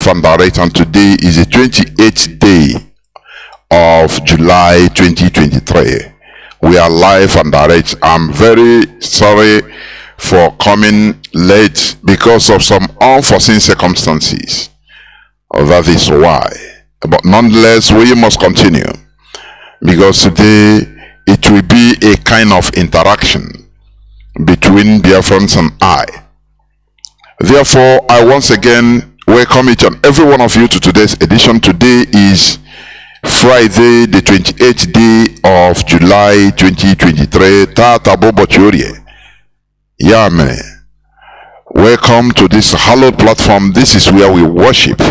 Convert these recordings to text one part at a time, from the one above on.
and direct, and today is the 28th day of July 2023. We are live and direct. I'm very sorry for coming late because of some unforeseen circumstances. That is why. But nonetheless, we must continue, because today it will be a kind of interaction between Biafrans and I. Therefore, I once again welcome each and every one of you to today's edition. Today is Friday, the 28th day of July 2023. Tata Bobo Chiorie. Yame. Welcome to this hallowed platform. This is where we worship.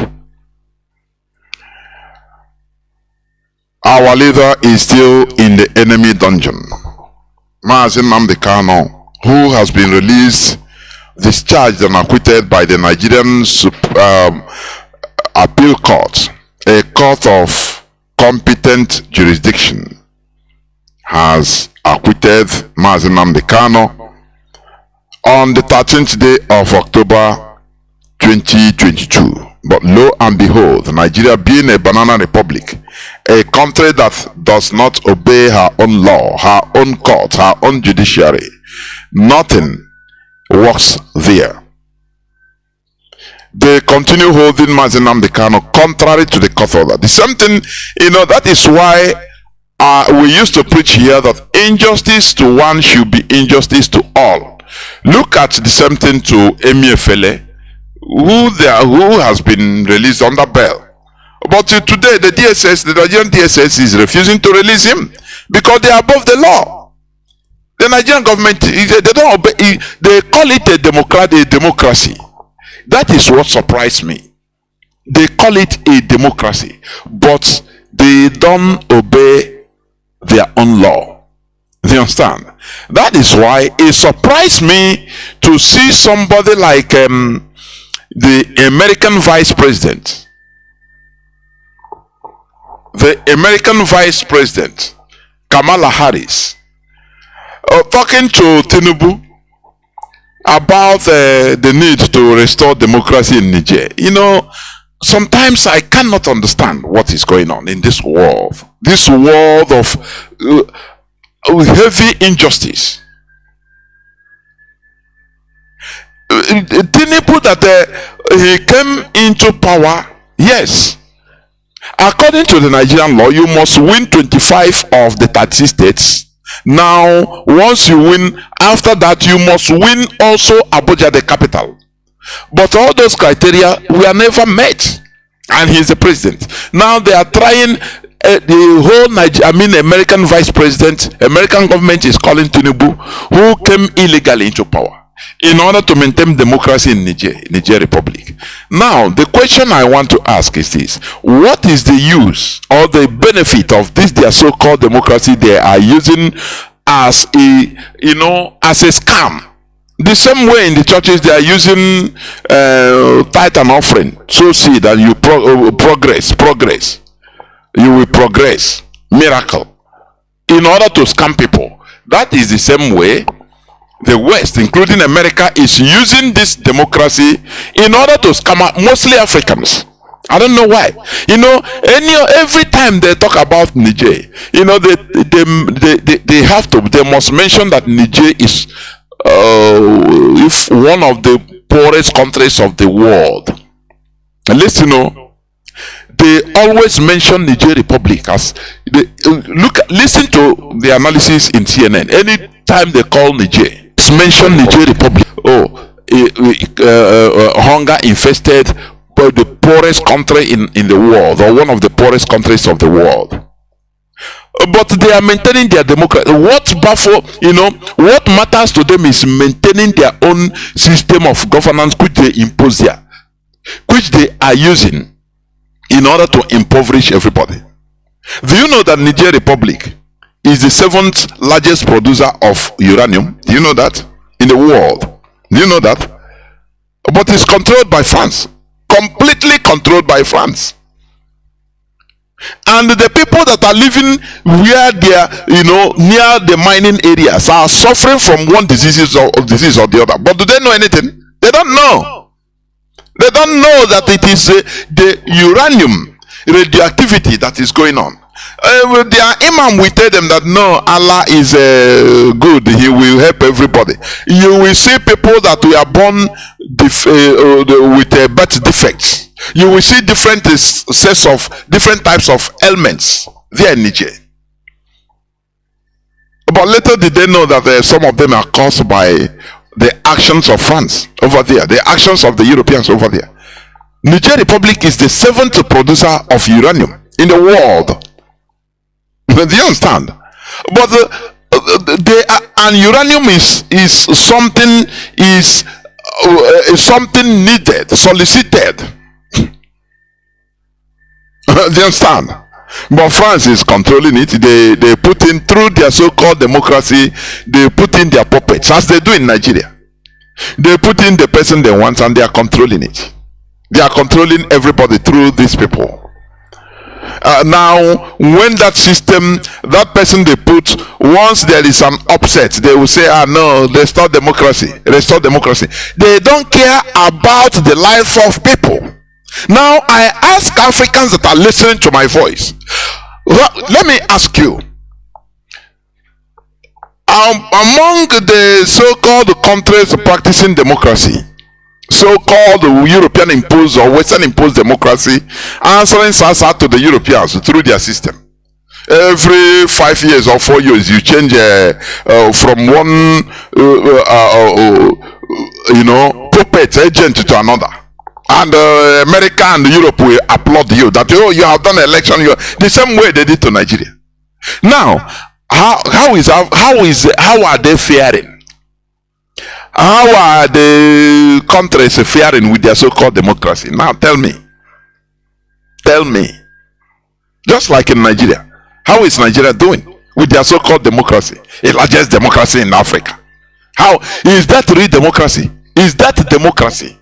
Our leader is still in the enemy dungeon. Mazi Nnamdi Kanu, who has been released, discharged and acquitted by the Nigerian Appeal Court, a court of competent jurisdiction, has acquitted Mazi Nnamdi Kanu on the 13th day of October 2022. But lo and behold, Nigeria being a banana republic, a country that does not obey her own law, her own court, her own judiciary, nothing works there. They continue holding Mazi Nnamdi Kanu contrary to the court order. The same thing, that is why we used to preach here that injustice to one should be injustice to all. Look at the same thing to Emefiele, who has been released under bail. But today, the Nigerian DSS is refusing to release him because they are above the law. The Nigerian government, they don't obey. They call it a democracy. That is what surprised me. They call it a democracy, but they don't obey their own law. You understand? That is why it surprised me to see somebody like the American Vice President. The American Vice President, Kamala Harris, talking to Tinubu about the need to restore democracy in Niger. Sometimes I cannot understand what is going on in this world. This world of heavy injustice. Tinubu, that he came into power, yes. According to the Nigerian law, you must win 25 of the 30 states. Now, once you win, after that, you must win also Abuja, the capital. But all those criteria were never met. And he's the president. Now they are trying the whole American vice president, American government is calling Tinubu, who came illegally into power, in order to maintain democracy in Niger Republic. Now, the question I want to ask is this: what is the use or the benefit of this their so-called democracy they are using as a as a scam? The same way in the churches they are using tithe and offering. So see that you progress. You will progress. Miracle. In order to scam people. That is the same way the West, including America, is using this democracy in order to scam out mostly Africans. I don't know why. Every time they talk about Niger, they must mention that Niger is if one of the poorest countries of the world. At least they always mention Niger Republic as listen to the analysis in CNN. Anytime they call Niger, it's mentioned Niger Republic. Hunger infested, but the poorest country in the world, or one of the poorest countries of the world. But they are maintaining their democracy. What matters to them is maintaining their own system of governance, which they impose here, which they are using in order to impoverish everybody. Do you know that Niger Republic is the 7th largest producer of uranium? Do you know that? In the world. Do you know that? But it's controlled by France. Completely controlled by France. And the people that are living where they are, near the mining areas are suffering from one disease or the other. But do they know anything? They don't know. They don't know that it is the uranium radioactivity that is going on. Their imam will tell them that no, Allah is good, he will help everybody. You will see people that were born with birth defects. You will see different sets of different types of ailments there in Niger. But later did they know that some of them are caused by the actions of France over there, the actions of the Europeans over there. Niger Republic is the 7th producer of uranium in the world. Do you understand? But and uranium is something something needed, solicited. Do you understand? But France is controlling it. They put in, through their so-called democracy, they put in their puppets, as they do in Nigeria. They put in the person they want and they are controlling it. They are controlling everybody through these people. Now, when that system, that person they put, once there is an upset, they will say, ah no, restore democracy, restore democracy. They don't care about the life of people. Now, I ask Africans that are listening to my voice, let me ask you, among the so-called countries practicing democracy, so-called European imposed or Western imposed democracy, answering SASA to the Europeans through their system. Every 5 years or 4 years, you change from one, puppet agent to another. And America and Europe will applaud you that, oh, you have done an election. The same way they did to Nigeria. Now, how are they faring? How are the countries faring with their so-called democracy? Now tell me. Tell me. Just like in Nigeria. How is Nigeria doing with their so-called democracy? The largest democracy in Africa. How is that real democracy? Is that democracy?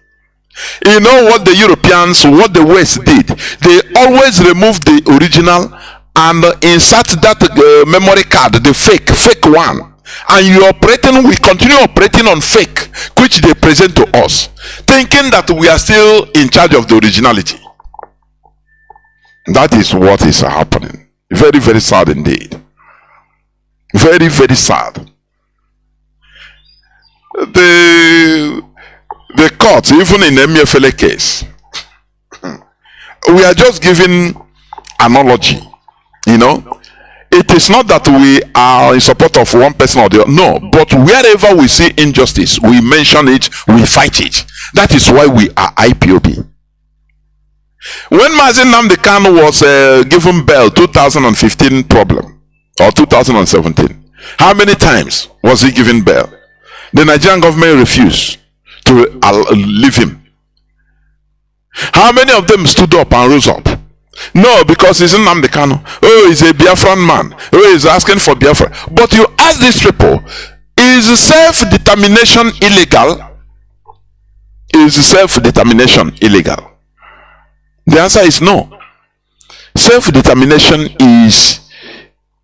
You know what the Europeans, what the West did? They always remove the original and insert that memory card, the fake one. And we continue operating on fake, which they present to us, thinking that we are still in charge of the originality. That is what is happening. Very, very sad indeed. Very, very sad. The court, even in the Emefiele case, we are just giving analogy, you know. It is not that we are in support of one person or the other. No, but wherever we see injustice, we mention it, we fight it. That is why we are IPOB. When Mazi Nnamdi Kanu was given bail, 2015 problem, or 2017, how many times was he given bail? The Nigerian government refused to leave him. How many of them stood up and rose up? No, because he's Nnamdi Kanu. Oh, he's a Biafran man. Oh, he's asking for Biafra. But you ask these people, is self-determination illegal? Is self-determination illegal? The answer is no. Self-determination is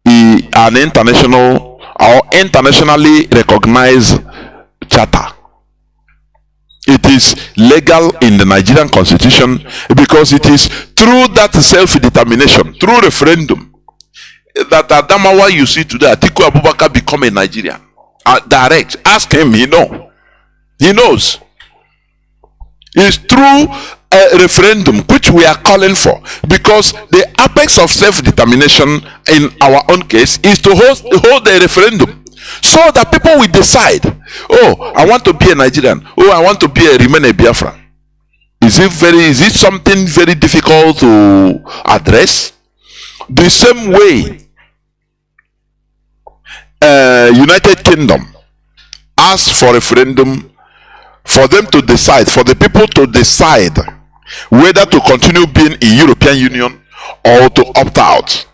an international or internationally recognized charter. It is legal in the Nigerian constitution because it is through that self-determination, through referendum, that Adamawa you see today, Atiku Abubakar become a Nigerian. Direct. Ask him, he knows. It's through a referendum which we are calling for, because the apex of self-determination in our own case is to hold a referendum. So that people will decide, oh, I want to be a Nigerian. Oh, I want to remain a Biafran. Is it something very difficult to address? The same way United Kingdom asked for referendum for them to decide, for the people to decide whether to continue being in European Union or to opt out.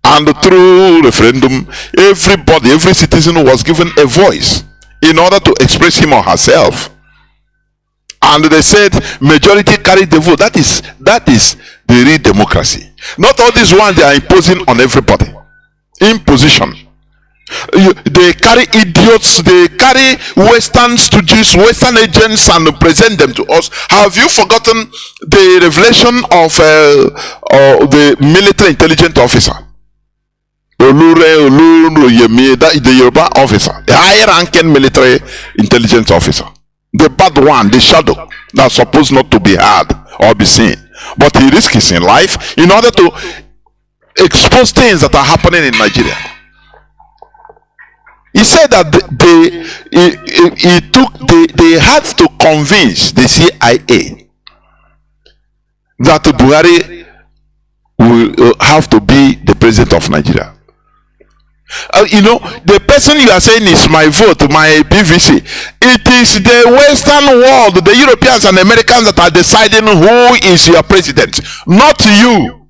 And through referendum, every citizen was given a voice in order to express him or herself. And they said majority carried the vote. That is the real democracy. Not all these ones they are imposing on everybody. Imposition. They carry idiots, they carry Western stooges, Western agents, and present them to us. Have you forgotten the revelation of the military intelligence officer? The Yoruba officer, the high ranking military intelligence officer, the bad one, the shadow that's supposed not to be heard or be seen, but he risks his life in order to expose things that are happening in Nigeria. He said that they had to convince the CIA that Buhari will have to be the president of Nigeria. The person you are saying is my vote, my PVC. It is the Western world, the Europeans and Americans that are deciding who is your president, not you.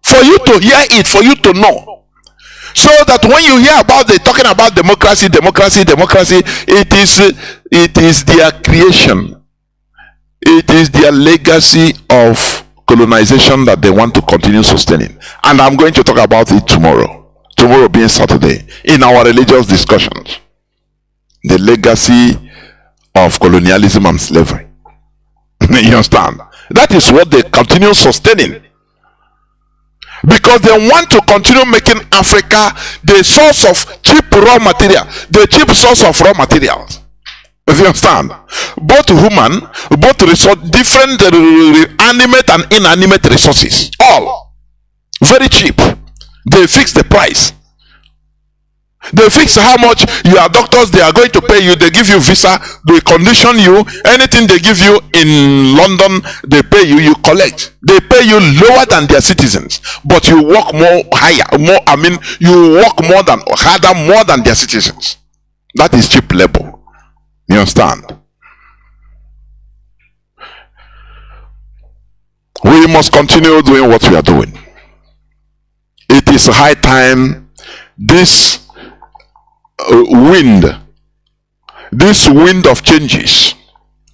For you to hear it, for you to know. So that when you hear about talking about democracy, it is their creation. It is their legacy of colonization that they want to continue sustaining. And I'm going to talk about it tomorrow. Tomorrow being Saturday, in our religious discussions. The legacy of colonialism and slavery. You understand? That is what they continue sustaining. Because they want to continue making Africa the source of cheap raw material, the cheap source of raw materials. You understand? Both human, both different animate and inanimate resources, all very cheap. They fix the price. They fix how much your doctors they are going to pay you. They give you visa, they condition you. Anything they give you in London, they pay you, you collect. They pay you lower than their citizens, but you work more higher, you work harder more than their citizens. That is cheap labor. You understand? We must continue doing what we are doing. It is high time this wind of changes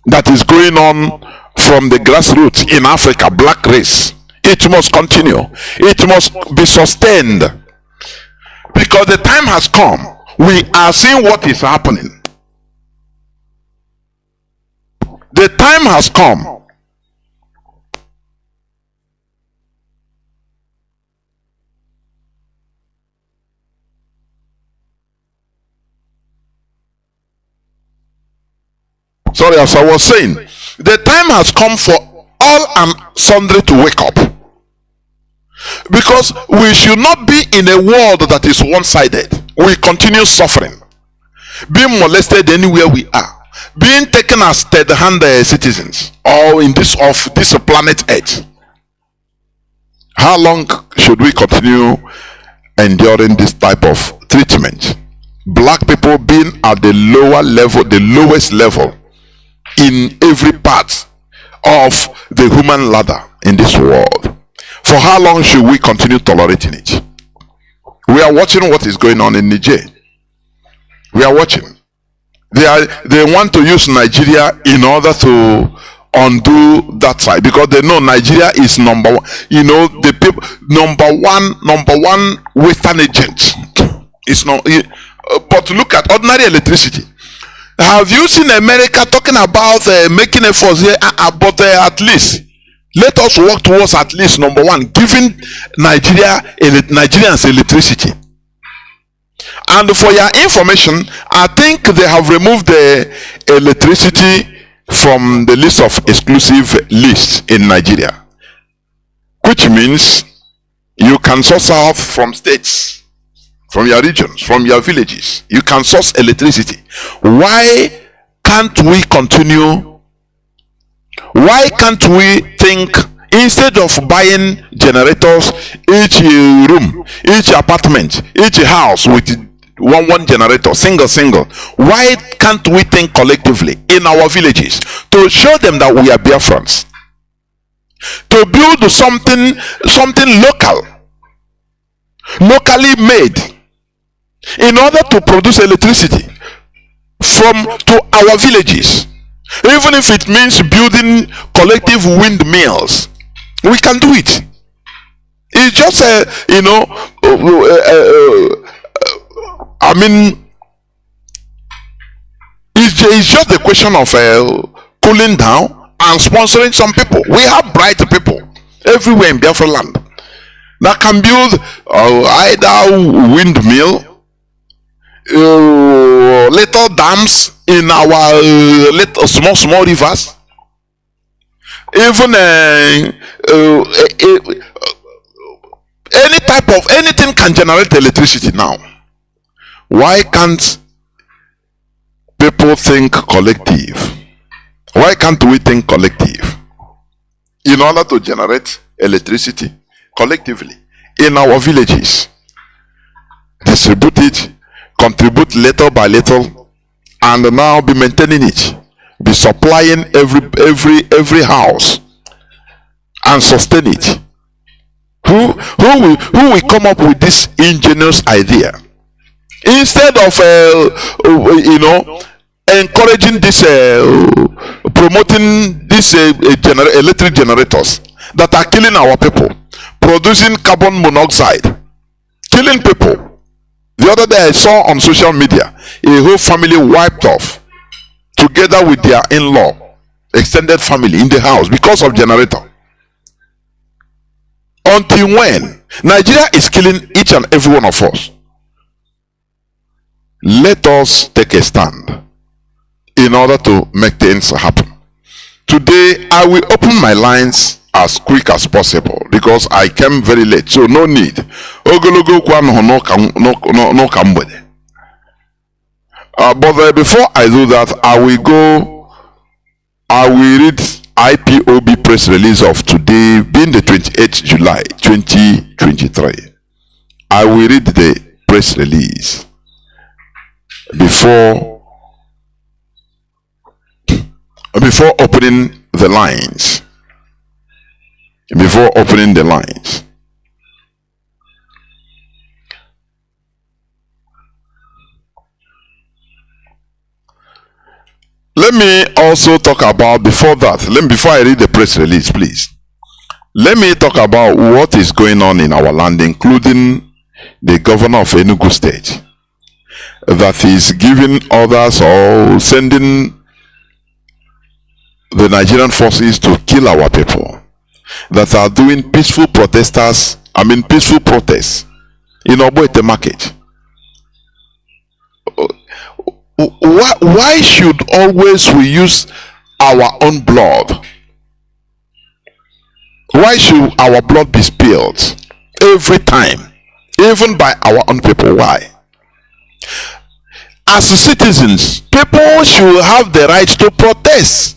that is going on from the grassroots in Africa, black race, it must continue. It must be sustained, because the time has come. We are seeing what is happening. The time has come. Sorry, as I was saying, the time has come for all and sundry to wake up. Because we should not be in a world that is one-sided. We continue suffering, being molested anywhere we are, being taken as third-hand citizens, or in this planet Earth. How long should we continue enduring this type of treatment? Black people being at the lower level, the lowest level in every part of the human ladder in this world. For how long should we continue tolerating it? We are watching what is going on in Niger. We are watching. They want to use Nigeria in order to undo that side, because they know Nigeria is number one. The people number one Western agent. It's not. But look at ordinary electricity. Have you seen America talking about making efforts here? But at least let us work towards at least number one, giving Nigerians electricity. And for your information, I think they have removed the electricity from the list of exclusive lists in Nigeria, which means you can source out from states, from your regions, from your villages. You can source electricity. Why can't we continue? Why can't we think, instead of buying generators, each room, each apartment, each house with one generator, single, why can't we think collectively in our villages to show them that we are Biafrans, to build something locally made, in order to produce electricity to our villages? Even if it means building collective windmills, we can do it. It's just I mean, it's just a question of cooling down and sponsoring some people. We have bright people everywhere in Biafra land that can build either windmill, little dams in our little small rivers, even any type of anything can generate electricity now. Why can't people think collective? Why can't we think collective in order to generate electricity collectively in our villages? Distribute it, contribute little by little, and now be maintaining it, be supplying every house and sustain it. Who will come up with this ingenious idea instead of encouraging this promoting these electric generators that are killing our people, producing carbon monoxide, killing people? The other day I saw on social media a whole family wiped off together with their in-law, extended family in the house because of generator. Until when? Nigeria is killing each and every one of us. Let us take a stand in order to make things happen. Today I will open my lines as quick as possible because I came very late, so no need. But before I do that, I will read IPOB press release of today, being the 28th July 2023. I will read the press release before opening the lines. Before opening the lines. Let me also talk about, before I read the press release, please, let me talk about what is going on in our land, including the governor of Enugu State, that is giving orders or sending the Nigerian forces to kill our people, that are doing peaceful protests in Oboete market. Why should always we use our own blood? Why should our blood be spilled every time, even by our own people? Why? As citizens, people should have the right to protest.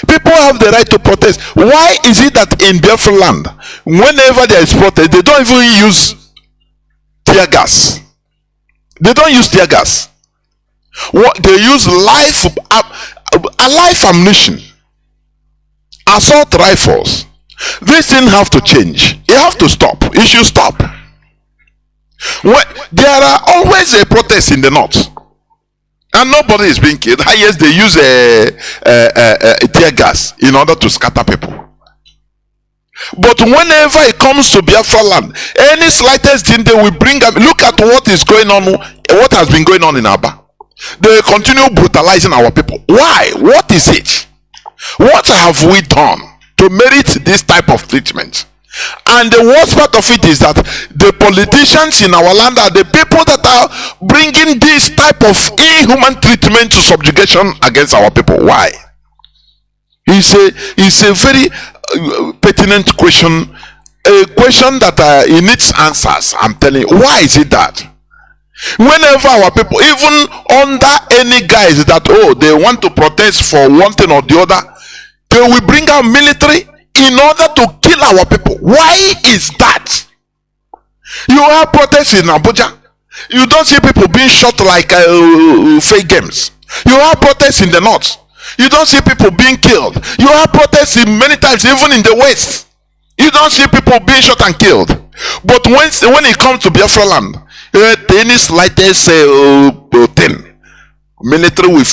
People have the right to protest. Why is it that in Biafra land, whenever there is protest, they don't even use tear gas? They don't use tear gas. What they use live ammunition, assault rifles. This thing have to change. It have to stop. It should stop. There are always a protest in the north, and nobody is being killed. Yes, they use a tear gas in order to scatter people. But whenever it comes to Biafra land, any slightest thing they will bring up. Look at what is going on. What has been going on in Aba? They continue brutalizing our people. Why? What is it? What have we done to merit this type of treatment? And the worst part of it is that the politicians in our land are the people that are bringing this type of inhuman treatment to subjugation against our people. Why? It's a very pertinent question, a question that it needs answers. I'm telling you. Why is it that whenever our people, even under any guise that they want to protest for one thing or the other, they will bring out military in order to kill our people? Why is that? You have protests in Abuja, you don't see people being shot like fake games. You have protests in the north, you don't see people being killed. You have protests in many times, even in the west, you don't see people being shot and killed. But when it comes to Biafra land, any slightest thing, military will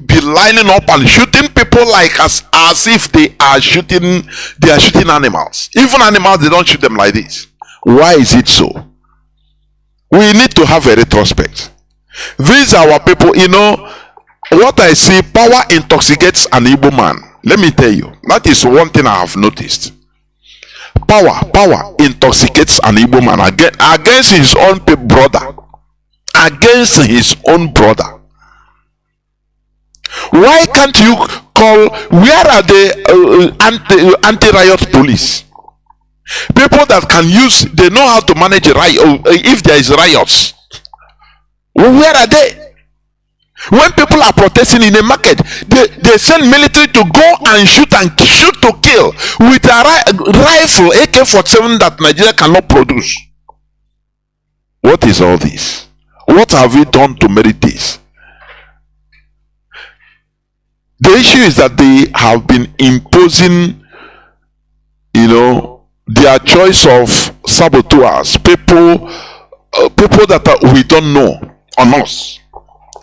be lining up and shooting people like as if they are shooting animals. Even animals, they don't shoot them like this. Why is it so? We need to have a retrospect. These are our people. You know what I see, power intoxicates an Igbo man. Let me tell you, that is one thing I have noticed. Power intoxicates an Igbo man against his own brother. Against his own brother. Why can't you call, where are the anti-riot police? People that can use, they know how to manage a riot if there is riots. Where are they? When people are protesting in a market, they send military to go and shoot to kill with a rifle AK-47 that Nigeria cannot produce. What is all this? What have we done to merit this? The issue is that they have been imposing, you know, their choice of saboteurs, people that we don't know on us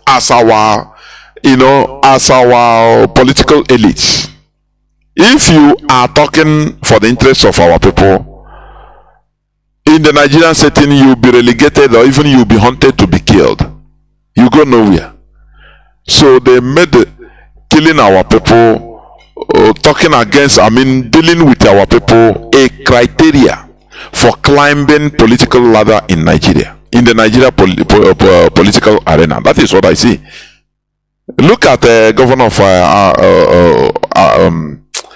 as our, you know, as our political elites. If you are talking for the interests of our people, in the Nigerian setting, you'll be relegated or even you'll be hunted to be killed. You go nowhere. So they made killing our people, talking against, dealing with our people, a criteria for climbing political ladder in Nigeria, in the Nigeria political arena. That is what I see. Look at the governor of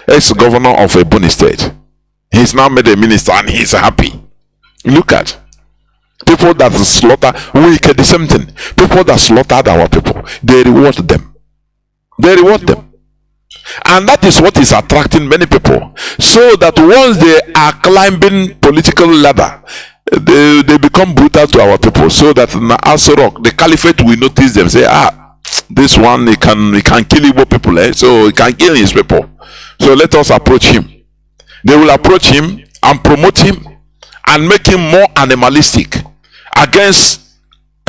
ex-governor of Ebonyi State. He's now made a minister and he's happy. Look at people that slaughter, we get the same thing. People that slaughtered our people, they reward them. They reward them. And that is what is attracting many people. So that once they are climbing political ladder, they become brutal to our people. So that in Asorok, the caliphate will notice them, say, this one he can kill Igbo people, so he can kill his people. So let us approach him. They will approach him and promote him and make him more animalistic against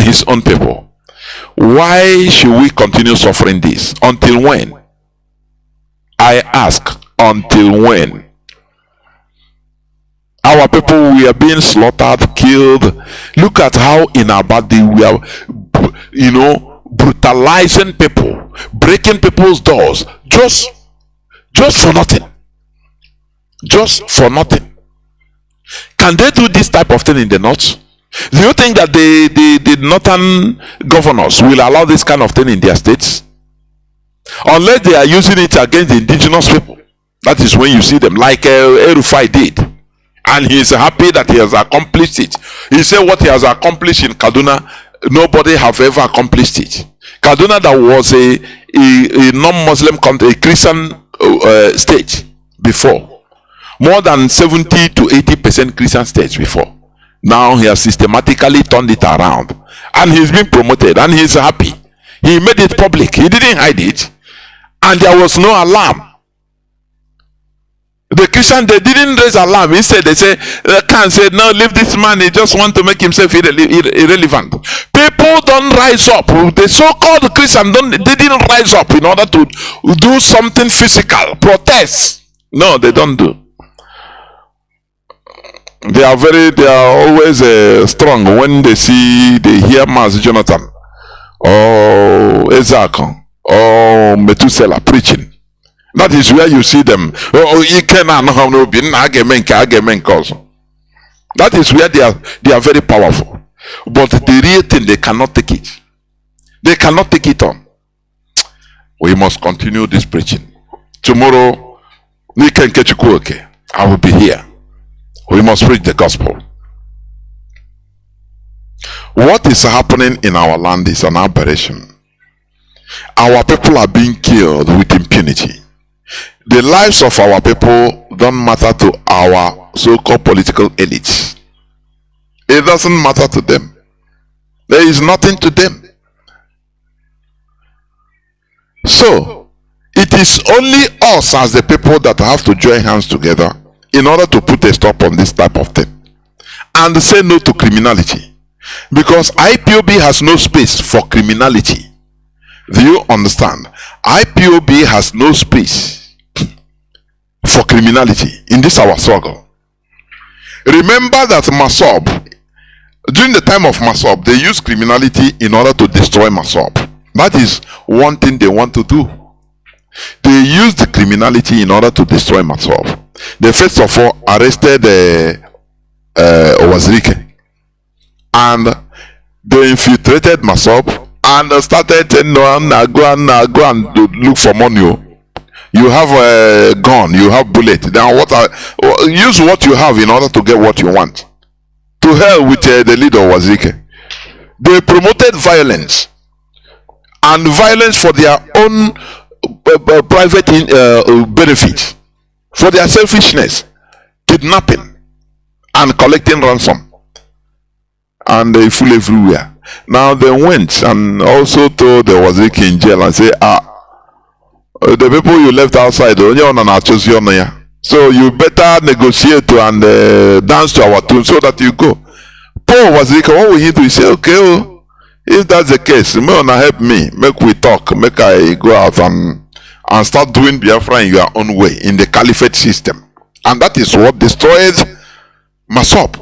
his own people. Why should we continue suffering this? Until when? I ask, until when? Our people, we are being slaughtered, killed. Look at how in our body we are, you know, brutalizing people, breaking people's doors, just for nothing. Just for nothing. Can they do this type of thing in the north? Do you think that the northern governors will allow this kind of thing in their states? Unless they are using it against the indigenous people. That is when you see them, like El-Rufai did. And he is happy that he has accomplished it. He said what he has accomplished in Kaduna, nobody have ever accomplished it. Kaduna, that was a non-Muslim country, a Christian state before. More than 70 to 80% Christian states before. Now he has systematically turned it around. And he's been promoted and he's happy. He made it public. He didn't hide it. And there was no alarm. The Christian, they didn't raise alarm. Instead, they say, can't say, no, leave this man. He just want to make himself irrelevant. People don't rise up. The so-called Christian they didn't rise up in order to do something physical, protest. No, they don't do. They are always strong when they hear Mazi Jonathan or Isaac or Methuselah preaching. That is where you see them. That is where they are very powerful. But the real thing, they cannot take it. They cannot take it on. We must continue this preaching. Tomorrow, I will be here. We must preach the gospel. What is happening in our land is an aberration. Our people are being killed with impunity. The lives of our people don't matter to our so-called political elites. It doesn't matter to them. There is nothing to them. So, it is only us as the people that have to join hands together in order to put a stop on this type of thing and say no to criminality, because IPOB has no space for criminality. Do you understand? IPOB has no space for criminality in this our struggle. Remember that Masob During the time of Masop, they used criminality in order to destroy Masop. That is one thing they want to do. They used the criminality in order to destroy Masop. They first of all arrested Owazirike, and they infiltrated Masop and started go and look for money. You have a gun, you have bullet. Now use what you have in order to get what you want. To hell with the leader Owazirike. They promoted violence, and violence for their own private benefit, for their selfishness, kidnapping and collecting ransom, and they fool everywhere. Now they went and also told the Owazirike in jail and say, the people you left outside, so you better negotiate and dance to our tune so that you go. Paul Owazirike, what will he do? He say, okay, if that's the case, may wanna help me, make we talk, make I go out and start doing Biafra in your own way, in the caliphate system. And that is what destroyed Masop.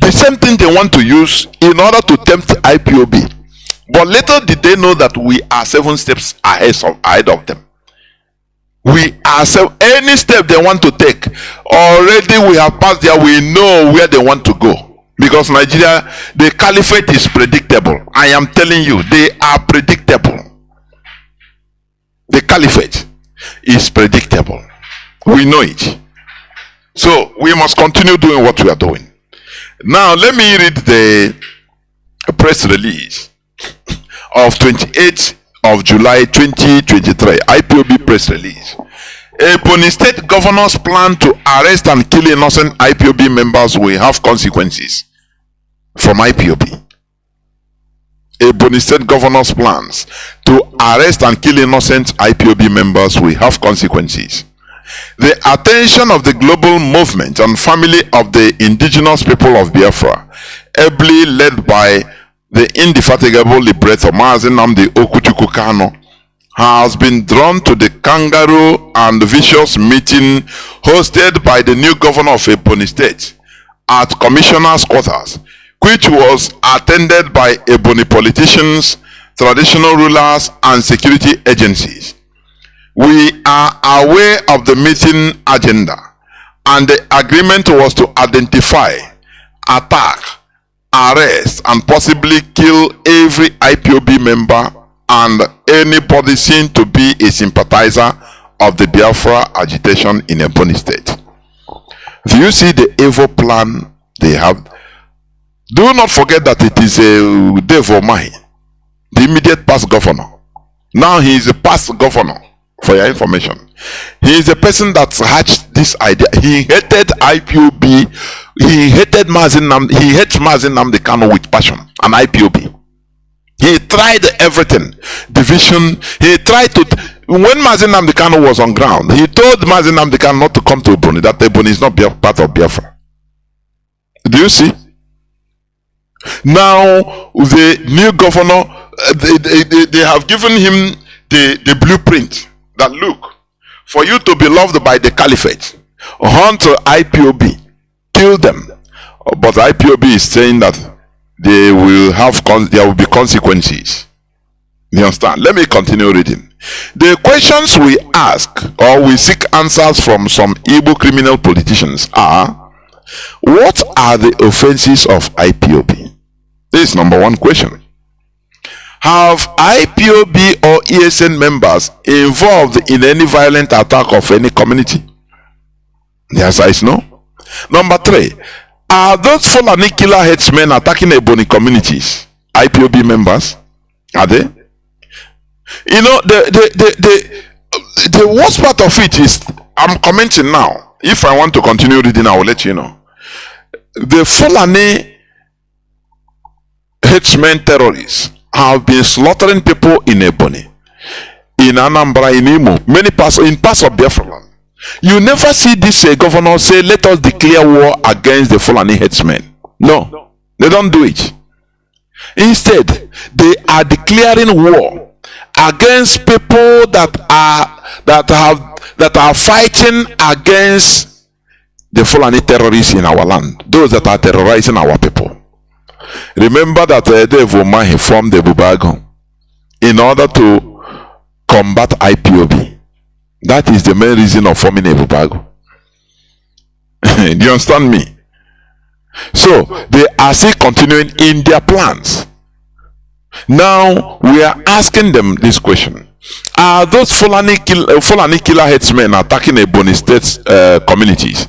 The same thing they want to use in order to tempt IPOB. But little did they know that we are 7 steps ahead of them. We are any step they want to take, already we have passed there. We know where they want to go. Because Nigeria, the caliphate is predictable. I am telling you, they are predictable. The caliphate is predictable. We know it. So we must continue doing what we are doing. Now let me read the press release of 28th of July 2023. IPOB press release. Ebonyi State governors plan to arrest and kill innocent IPOB members will have consequences from IPOB. Ebonyi State governors plans to arrest and kill innocent IPOB members will have consequences. The attention of the global movement and family of the indigenous people of Biafra, ably led by the indefatigable liberator Mazi Nnamdi Kanu, has been drawn to the kangaroo and vicious meeting hosted by the new governor of Ebonyi State at commissioner's quarters, which was attended by Ebonyi politicians, traditional rulers, and security agencies. We are aware of the meeting agenda, and the agreement was to identify, attack, arrest, and possibly kill every IPOB member and anybody seen to be a sympathizer of the Biafra agitation in Ebonyi State. Do you see the evil plan they have? Do not forget that it is a Devo Mahi, the immediate past governor. Now he is a past governor, for your information. He is a person that hatched this idea. He hated IPOB. He hated Mazi Nnamdi. He hates Mazi Nnamdi Kanu with passion and IPOB. He tried everything. Division. He tried to. When Mazi Nnamdi Kanu was on ground, he told Mazi Nnamdi Kanu not to come to Ebonyi, that Ebonyi is not part of Biafra. Do you see? Now the new governor, they have given him the blueprint. That look, for you to be loved by the caliphate, hunt IPOB, kill them. But IPOB is saying that there will be consequences. You understand? Let me continue reading. The questions we ask or we seek answers from some Igbo criminal politicians are: what are the offenses of IPOB? This is number one question. Have IPOB or ESN members involved in any violent attack of any community? The answer is no. Number 3, are those Fulani killer headsmen attacking Ebonyi communities IPOB members? Are they? You know, the worst part of it is, I'm commenting now. If I want to continue reading, I will let you know. The Fulani headsmen terrorists have been slaughtering people in Ebonyi, in Anambra, in Imo, many parts of Biafra land. You never see this governor say, let us declare war against the Fulani headsmen. No, they don't do it. Instead, they are declaring war against people that are fighting against the Fulani terrorists in our land, those that are terrorizing our people. Remember that Dave Umahi formed the Bubago in order to combat IPOB. That is the main reason of forming a Bubago. Do you understand me? So they are still continuing in their plans. Now we are asking them this question: are those Fulani killer headsmen attacking Ebonyi State communities?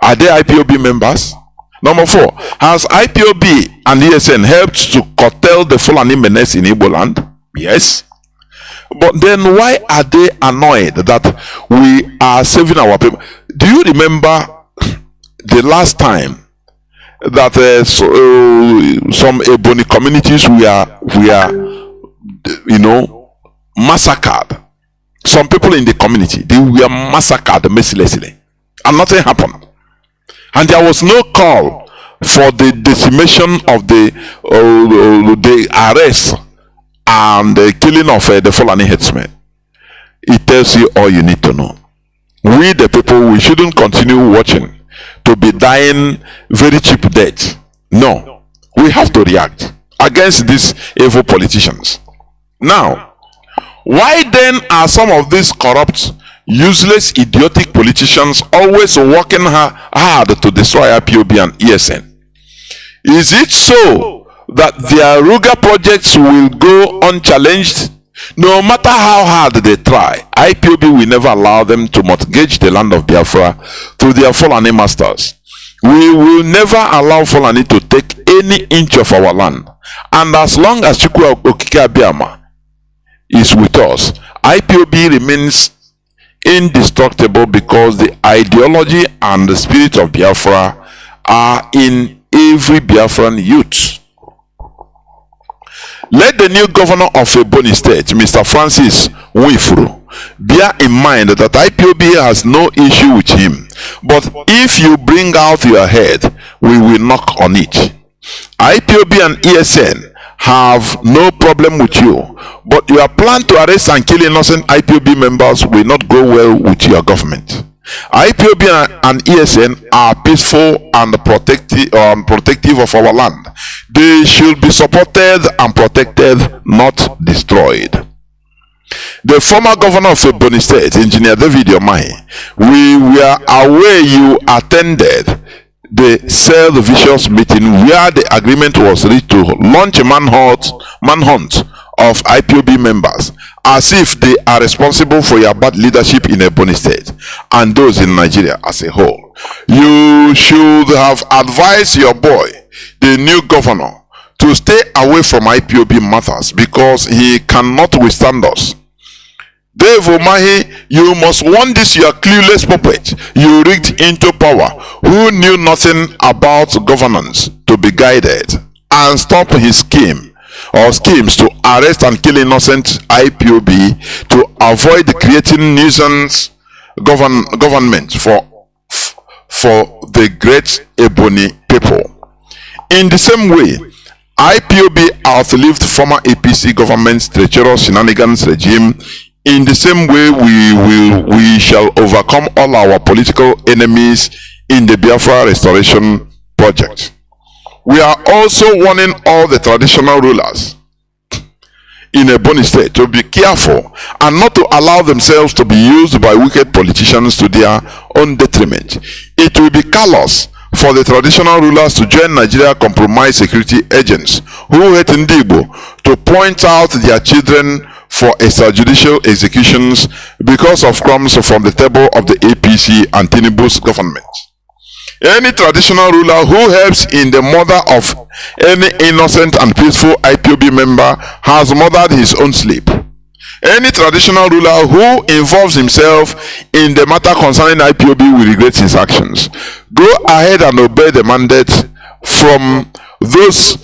Are they IPOB members? Number 4, has IPOB and ESN helped to curtail the Fulani menace in Igbo land? Yes. But then why are they annoyed that we are saving our people? Do you remember the last time that some Ebonyi communities were massacred? Some people in the community, they were massacred mercilessly, and nothing happened. And there was no call for the decimation of the arrest and the killing of the Fulani headsmen. It tells you all you need to know. We the people, we shouldn't continue watching to be dying very cheap death. No, we have to react against these evil politicians. Now, why then are some of these corrupt, useless, idiotic politicians always working hard to destroy IPOB and ESN? Is it so that their Ruga projects will go unchallenged? No matter how hard they try, IPOB will never allow them to mortgage the land of Biafra to their Fulani masters. We will never allow Fulani to take any inch of our land. And as long as Chukwu Okike Abiyama is with us, IPOB remains indestructible, because the ideology and the spirit of Biafra are in every Biafran youth. Let the new governor of Ebonyi State, Mr. Francis Wifuru, bear in mind that IPOB has no issue with him, but if you bring out your head, we will knock on it. IPOB and ESN have no problem with you, but your plan to arrest and kill innocent IPOB members will not go well with your government. IPOB and ESN are peaceful and protective of our land. They should be supported and protected, not destroyed. The former governor of Ebonyi State, Engineer David Umahi, we were aware you attended the Hausa-Service meeting where the agreement was reached to launch a manhunt of IPOB members, as if they are responsible for your bad leadership in Ebonyi State and those in Nigeria as a whole. You should have advised your boy, the new governor, to stay away from IPOB matters, because he cannot withstand us. Dave Umahi, you must warn this your clueless puppet you rigged into power, who knew nothing about governance, to be guided and stop his schemes to arrest and kill innocent IPOB, to avoid creating nuisance government for the great Ebonyi people. In the same way, IPOB outlived former APC government's treacherous shenanigans regime. In the same way, we shall overcome all our political enemies in the Biafra restoration project. We are also warning all the traditional rulers in Ebonyi State to be careful and not to allow themselves to be used by wicked politicians to their own detriment. It will be callous for the traditional rulers to join Nigeria compromised security agents who hate Ndigbo to point out their children for extrajudicial executions because of crumbs from the table of the APC and Tinubu's government. Any traditional ruler who helps in the murder of any innocent and peaceful IPOB member has murdered his own sleep. Any traditional ruler who involves himself in the matter concerning IPOB will regret his actions. Go ahead and obey the mandate from those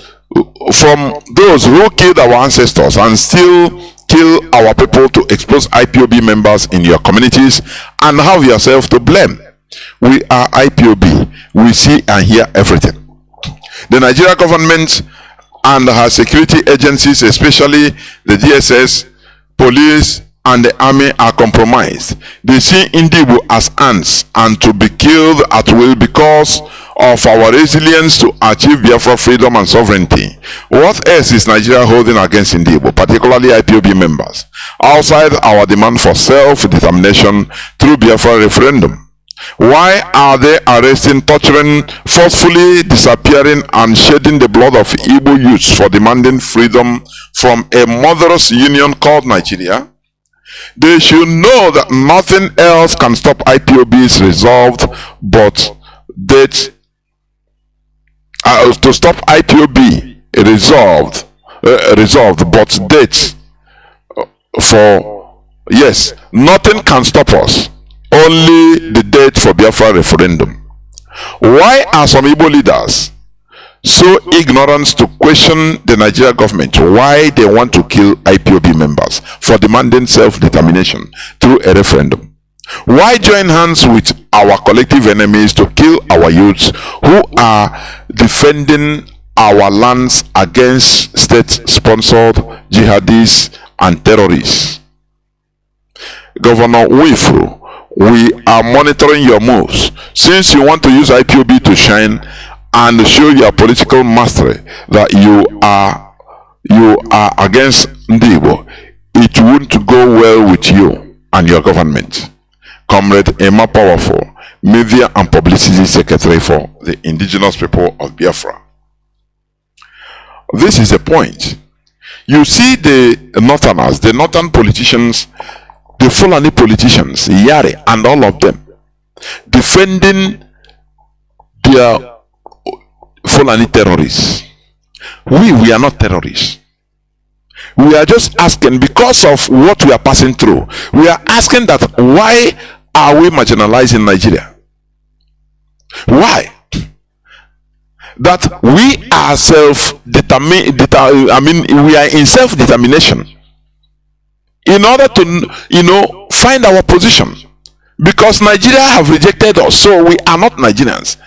who killed our ancestors and still kill our people to expose IPOB members in your communities, and have yourself to blame. We are IPOB. We see and hear everything. The Nigeria government and her security agencies, especially the DSS, police, and the army, are compromised. They see Ndigbo as ants and to be killed at will because of our resilience to achieve Biafra freedom and sovereignty. What else is Nigeria holding against Igbo, particularly IPOB members, outside our demand for self-determination through Biafra referendum? Why are they arresting, torturing, forcefully disappearing, and shedding the blood of Igbo youths for demanding freedom from a murderous union called Nigeria? They should know that nothing else can stop IPOB's resolved but that to stop IPOB resolved but dates for yes, nothing can stop us, only the date for Biafra referendum. Why are some Igbo leaders so ignorant to question the Nigeria government why they want to kill IPOB members for demanding self-determination through a referendum? Why join hands with our collective enemies to kill our youths who are defending our lands against state-sponsored jihadists and terrorists? Governor Wifru, we are monitoring your moves. Since you want to use IPOB to shine and show your political mastery that you are against Ndibo, it won't go well with you and your government. Comrade Emma Powerful, Media and Publicity Secretary for the indigenous people of Biafra. This is the point. You see the northerners, the northern politicians, the Fulani politicians, Yari and all of them, defending their Fulani terrorists. We are not terrorists. We are just asking, because of what we are passing through, we are asking that why are we marginalizing Nigeria? Why? That we are we are in self-determination in order to find our position, because Nigeria have rejected us, so we are not Nigerians.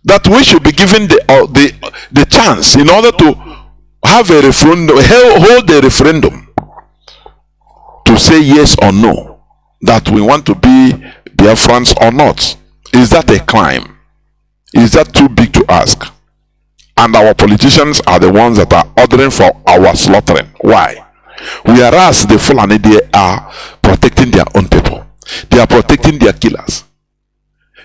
That we should be given the chance in order to have a referendum, hold a referendum to say yes or no, that we want to be Biafrans or not. Is that a crime? Is that too big to ask? And our politicians are the ones that are ordering for our slaughtering. Why? Whereas the Fulani, they are protecting their own people. They are protecting their killers.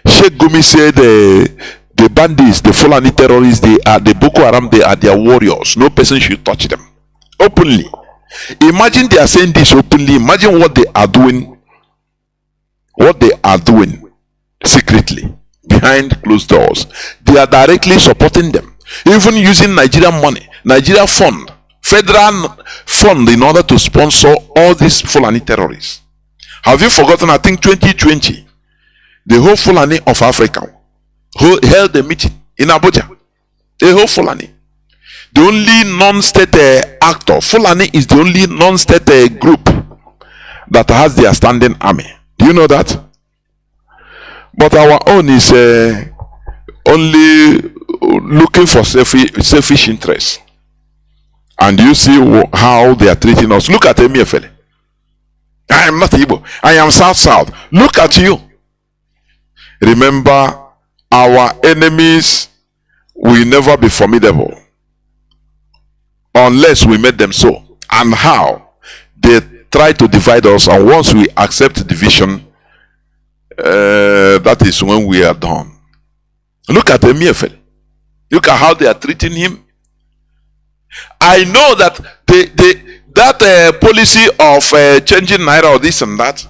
Sheikh Gumi said the bandits, the Fulani terrorists, they are the Boko Haram, they are their warriors. No person should touch them. Openly. Imagine they are saying this openly. Imagine what they are doing. What they are doing secretly, behind closed doors. They are directly supporting them. Even using Nigerian money, Nigeria fund, federal fund, in order to sponsor all these Fulani terrorists. Have you forgotten? I think 2020, the whole Fulani of Africa held a meeting in Abuja. The whole Fulani. The only non-state actor. Fulani is the only non-state group that has their standing army. Do you know that? But our own is only looking for selfish interests. And you see how they are treating us. Look at Emiefele. I am not Igbo. I am South. Look at you. Remember, our enemies will never be formidable unless we make them so. And how? They try to divide us, and once we accept division, that is when we are done. Look at Emiefele. Look at how they are treating him. I know that that policy of changing Naira or this and that,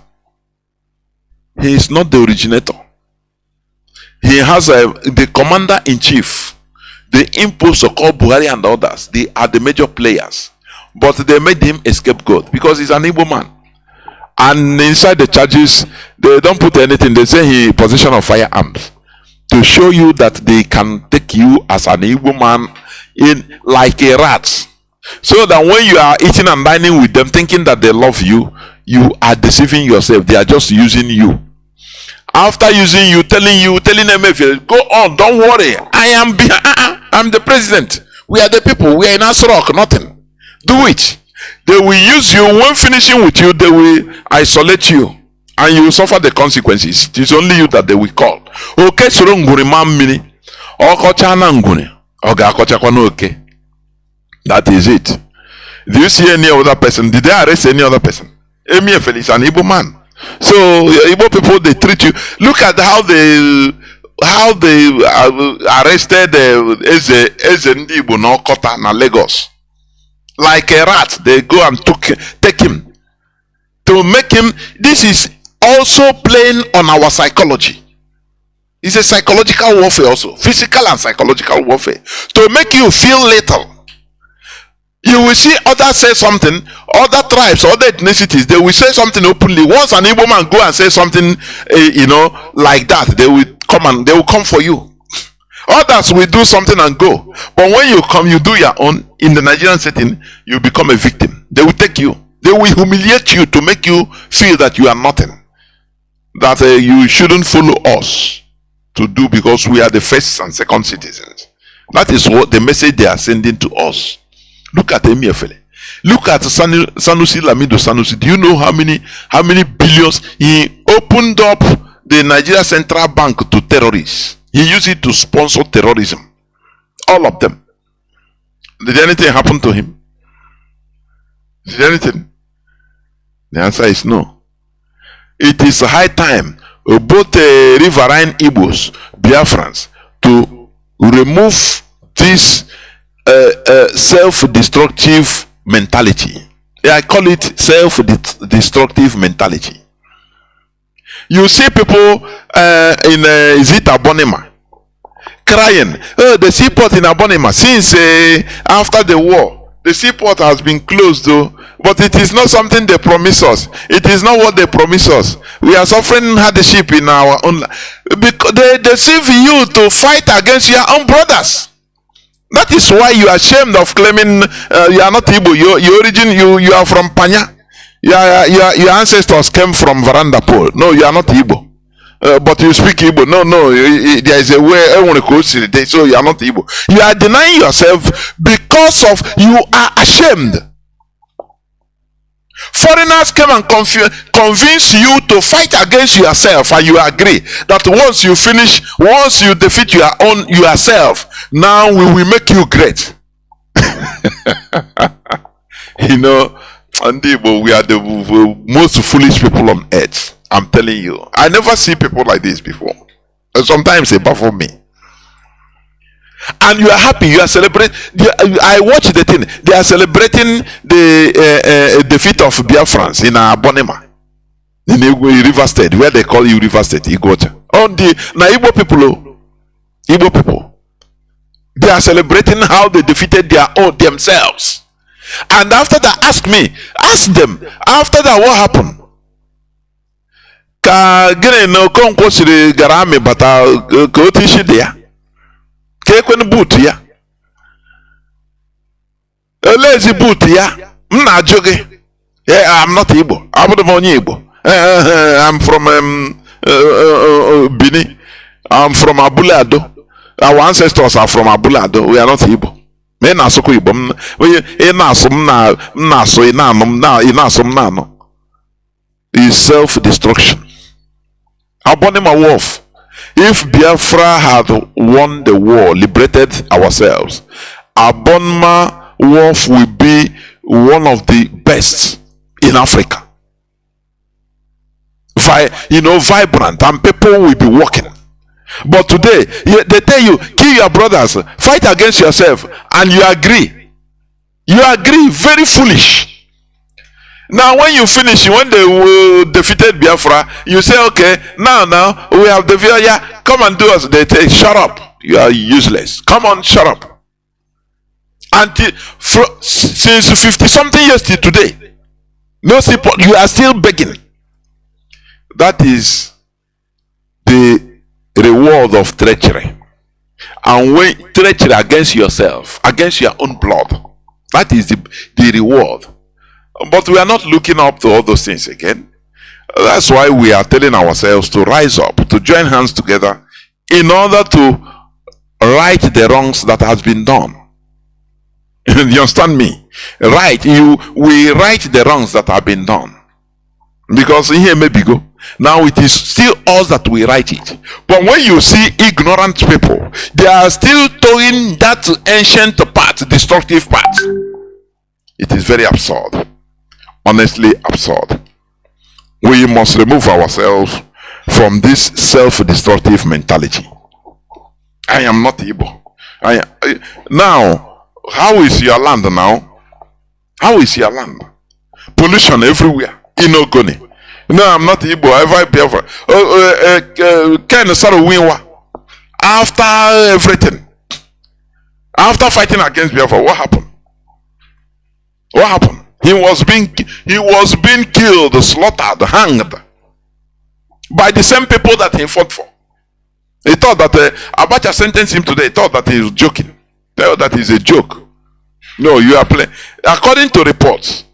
he is not the originator. He has the commander-in-chief, the impulse called Buhari and others. They are the major players, but they made him a scapegoat because he's an Igbo man. And inside the charges, they don't put anything. They say he possession of firearms, to show you that they can take you as an Igbo man in like a rat, so that when you are eating and dining with them, thinking that they love you, you are deceiving yourself. They are just using you. After using you, telling them, go on, don't worry, I'm the president, we are the people, we are in Asrock, nothing, do it. They will use you. When finishing with you, they will isolate you, and you will suffer the consequences. It is only you that they will call. Okay, Ọkọcha na ngwune, ọ ga-akọchakwa n'oke. That is it. Do you see any other person? Did they arrest any other person? Emi Efele is an Igbo man. So Igbo people, they treat you. Look at how they arrested Eze Ndi Igbo n'Ọkọta na Lagos. Like a rat, they go and take him to make him. This is also playing on our psychology. It's a psychological warfare also, physical and psychological warfare, to make you feel little. You will see others say something, other tribes, other ethnicities, they will say something openly. Once an Igbo man go and say something, like that, they will come for you. Others will do something and go. But when you come, you do your own. In the Nigerian setting, you become a victim. They will take you. They will humiliate you to make you feel that you are nothing. That you shouldn't follow us to do because we are the first and second citizens. That is what the message they are sending to us. Look at Emi Efele. Look at Sanusi Lamido Sanusi. Do you know how many billions he opened up the Nigeria Central Bank to terrorists? He used it to sponsor terrorism. All of them. Did anything happen to him? Did anything? The answer is no. It is high time both riverine Igbos, Biafrans, to remove this self-destructive mentality. I call it self-destructive mentality. You see people in Zita Bonema crying, oh, the seaport in Abonema, since after the war, the seaport has been closed though, but it is not something they promise us. It is not what they promise us. We are suffering hardship in our own life. Because they deceive you to fight against your own brothers. That is why you are ashamed of claiming you are not Igbo. You are from Panya. Your ancestors came from Veranda Pole. No, you are not Igbo. But you speak Igbo. No, there is a way I want to go see the so you are not Igbo. You are denying yourself because of you are ashamed. Foreigners came and convince you to fight against yourself, and you agree that once you defeat your own yourself, now we will make you great. Andibo, we are the most foolish people on earth. I'm telling you. I never see people like this before. Sometimes they baffle me. And you are happy, you are celebrating. I watch the thing. They are celebrating the defeat of Biafrans in Abonema, in River State, where they call you River State, Igocha. On the Igbo people, they are celebrating how they defeated their own themselves. And after that, ask them. After that, what happened? Ka gịnị na Okonkwo siri gara amị bata ka otu isi dị ya ka ekwenụ boot ya elezi boot ya m na-ajụ gị. I'm not Igbo. Abụrụ m onye Igbo. I'm from Benin. I'm from Abule Ado. Our ancestors are from Abule Ado. We are not Igbo. Me na asụkwa Igbo. Ị na-asụ m na-asụ ị na-asụ m na-anọ. Is self-destruction. Abonema Wolf. If Biafra had won the war, liberated ourselves, Abonema Wolf will be one of the best in Africa. Vibrant, and people will be working. But today, they tell you, kill your brothers, fight against yourself, and you agree. You agree, very foolish. Now, when you finish, when they defeated Biafra, you say, okay, now we have defeated. Yeah, come and do us. They say, shut up. You are useless. Come on, shut up. Since 50-something years till today, no support. You are still begging. That is the reward of treachery. And when treachery against yourself, against your own blood, that is the reward. But we are not looking up to all those things again. That's why we are telling ourselves to rise up, to join hands together in order to right the wrongs that has been done. You understand me? We right the wrongs that have been done. Because here maybe go. Now it is still us that we write it. But when you see ignorant people, they are still towing that ancient part, destructive part. It is very absurd. Honestly absurd. We must remove ourselves from this self-destructive mentality. I am not Igbo. Now, how is your land now? How is your land? Pollution everywhere. Inogoni. No, I'm not Igbo. Ever Biafra. Ken Winwa. After everything, after fighting against Biafra, what happened? What happened? He was being killed, slaughtered, hanged by the same people that he fought for. He thought that Abacha sentenced him today. He thought that he was joking. Tell that is a joke. No, you are playing. According to reports,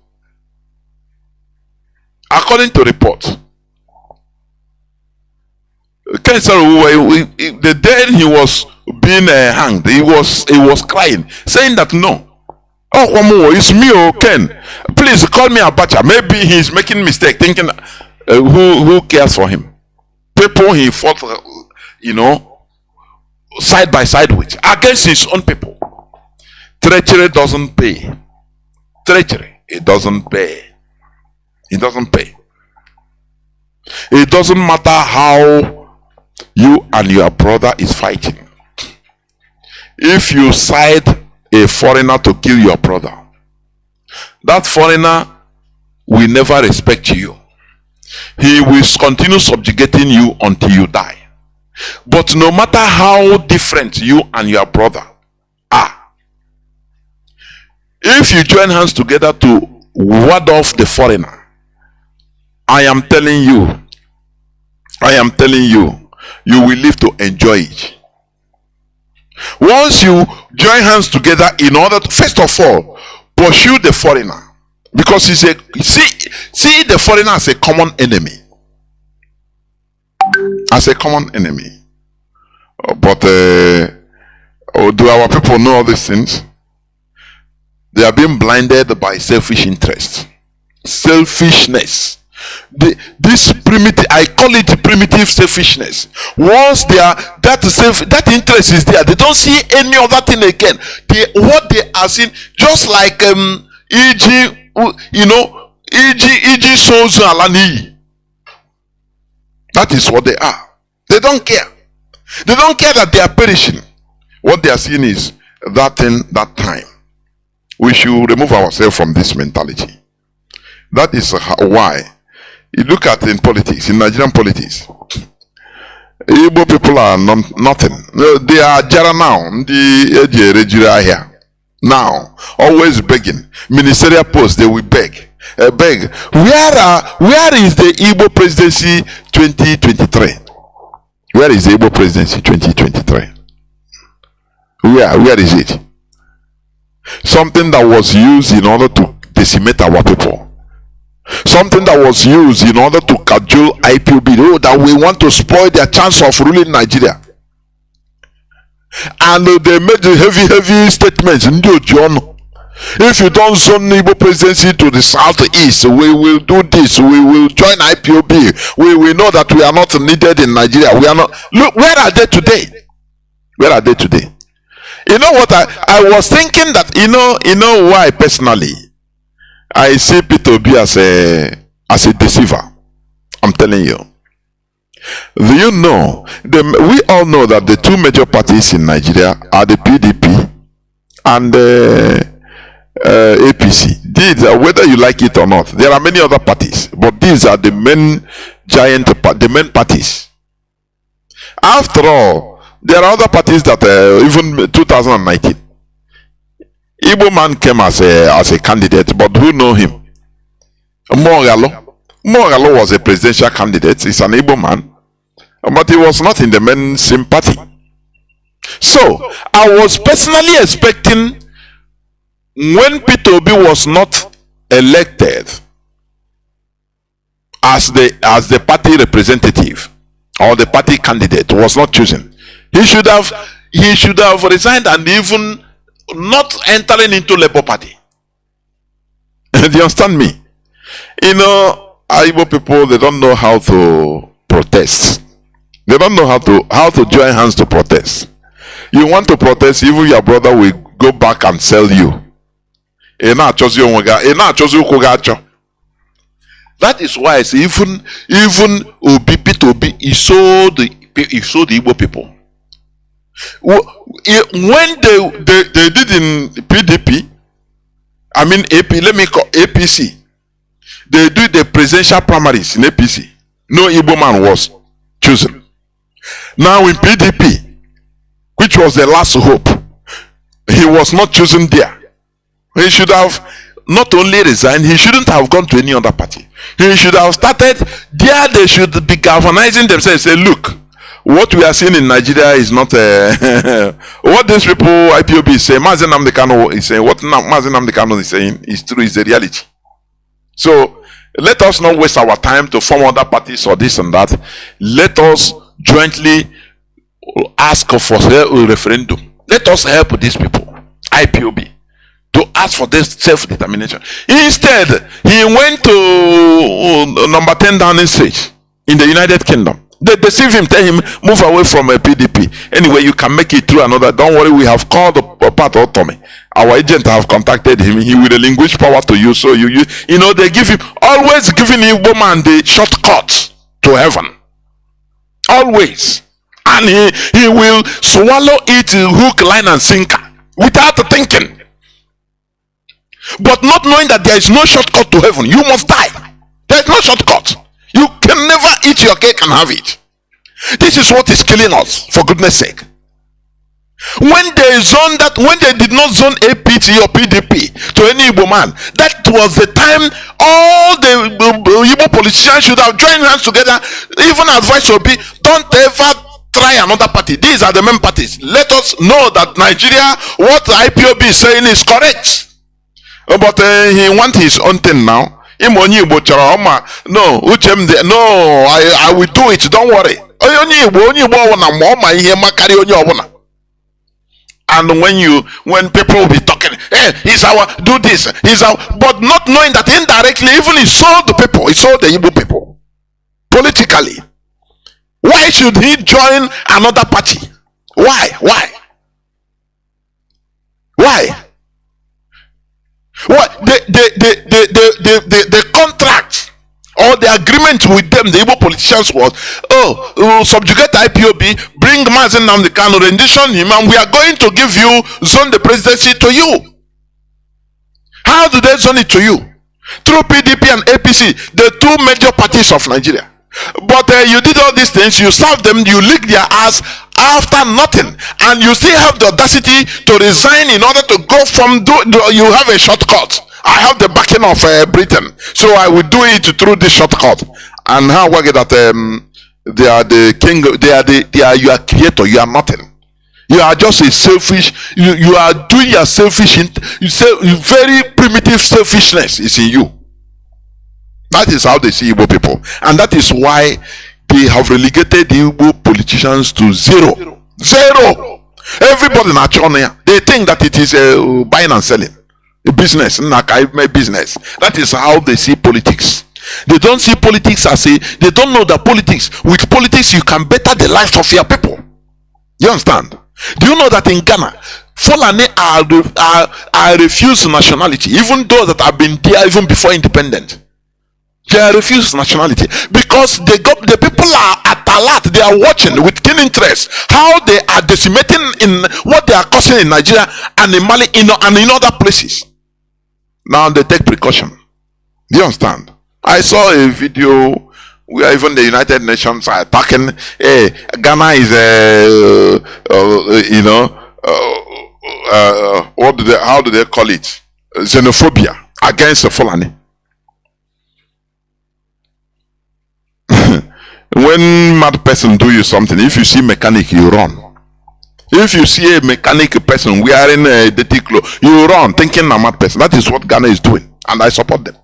the day he was being hanged, he was crying, saying that no. Oh, Omo, it's me, oh Ken. Please call me Abacha. Maybe he's making mistake, thinking who cares for him? People he fought, side by side with, against his own people. Treachery doesn't pay. Treachery, it doesn't pay. It doesn't pay. It doesn't matter how you and your brother is fighting. If you side a foreigner to kill your brother, that foreigner will never respect you. He will continue subjugating you until you die. But no matter how different you and your brother are, if you join hands together to ward off the foreigner, I am telling you, you will live to enjoy it. Once you join hands together in order to, first of all, pursue the foreigner, because see the foreigner as a common enemy. As a common enemy. But do our people know all these things? They are being blinded by selfish interests. Selfishness. This primitive, I call it primitive selfishness. Once that interest is there, they don't see any other thing again. What they are seeing, just like E.G. Sozu Alani. That is what they are. They don't care. They don't care that they are perishing. What they are seeing is that thing, that time. We should remove ourselves from this mentality. That is why you look at in politics, in Nigerian politics, Igbo people are nothing. They are jara now. The here now, always begging. Ministerial posts, they will beg. Beg. Where is the Igbo presidency 2023? Where is the Igbo presidency 2023? Where is it? Something that was used in order to decimate our people. Something that was used in order to cajole IPOB, that we want to spoil their chance of ruling Nigeria. And they made the heavy statements. If you don't zone Igbo presidency to the southeast, we will do this. We will join IPOB. We will know that we are not needed in Nigeria. We are not. Look, where are they today? Where are they today? You know what? I was thinking that you know why personally I see Peter Obi as a deceiver. I'm telling you. Do you know? We all know that the two major parties in Nigeria are the PDP and APC. These are, whether you like it or not, there are many other parties, but these are the main main parties. After all, there are other parties that even 2019. Igbo man came as a candidate, but who know him? Mogalo was a presidential candidate. He's an Igbo man, but he was not in the main sympathy. So I was personally expecting, when Peter Obi was not elected as the party representative, or the party candidate was not chosen, he should have resigned and even not entering into Labour Party. Do you understand me? You know, Igbo people, they don't know how to protest. They don't know how to join hands to protest. You want to protest, even your brother will go back and sell you. That is why I say even Obi Obi, he sold the Igbo people. When they did in PDP, I mean AP, let me call APC. They do the presidential primaries in APC. No Igbo man was chosen. Now in PDP, which was the last hope, he was not chosen there. He should have not only resigned, he shouldn't have gone to any other party. He should have started there. They should be galvanizing themselves. Say, look, what we are seeing in Nigeria is not what these people IPOB is saying. Mazi Nnamdi Kanu is saying. What Mazi Nnamdi Kanu is saying is true. Is the reality. So let us not waste our time to form other parties or this and that. Let us jointly ask for a referendum. Let us help these people, IPOB, to ask for this self-determination. Instead, he went to number 10 Downing Street in the United Kingdom. They deceive him, tell him, move away from a PDP. Anyway, you can make it through another. Don't worry, we have called a part of Tommy. Our agent have contacted him. He will relinquish power to you. So you know, they give him, always giving him woman the shortcut to heaven. Always. And he will swallow it hook, line, and sinker without thinking. But not knowing that there is no shortcut to heaven. You must die. There is no shortcut. You can never eat your cake and have it. This is what is killing us, for goodness sake. When they did not zone APT or PDP to any Igbo man, that was the time all the Igbo politicians should have joined hands together. Even advice would be, don't ever try another party. These are the main parties. Let us know that Nigeria, what the IPOB is saying is correct. But he wants his own thing now. No, I will do it, don't worry. And when people will be talking, hey, he's our, do this, he's our, but not knowing that indirectly, even he sold the people, he sold the Igbo people politically. Why should he join another party? Why? What the contract or the agreement with them, the Igbo politicians, was, subjugate IPOB, bring Mazi Nnamdi Kanu, rendition him, and we are going to give you, zone the presidency to you. How do they zone it to you? Through PDP and APC, the two major parties of Nigeria. But you did all these things, you served them, you licked their ass after nothing, and you still have the audacity to resign in order to go from you have a shortcut. I have the backing of Britain, so I will do it through this shortcut. And how work it that they are the king, they are your creator, you are nothing. You are just a selfish, you are doing your selfish, very primitive selfishness is in you. That is how they see Igbo people, and that is why they have relegated the Igbo politicians to zero. Everybody in Achonia, they think that it is buying and selling, a business, business. That is how they see politics. They don't see politics as they don't know that with politics you can better the life of your people. You understand? Do you know that in Ghana, Fulani are refused nationality, even those that have been there even before independence? They are refused nationality because the people are at alert. They are watching with keen interest how they are decimating in what they are causing in Nigeria and in Mali and in other places. Now they take precaution. Do you understand? I saw a video where even the United Nations are talking. Hey, Ghana is how do they call it? Xenophobia against the Fulani. When mad person do you something, if you see mechanic, you run. If you see a mechanic person wearing a dirty clothes, you run thinking a mad person. That is what Ghana is doing, and I support them.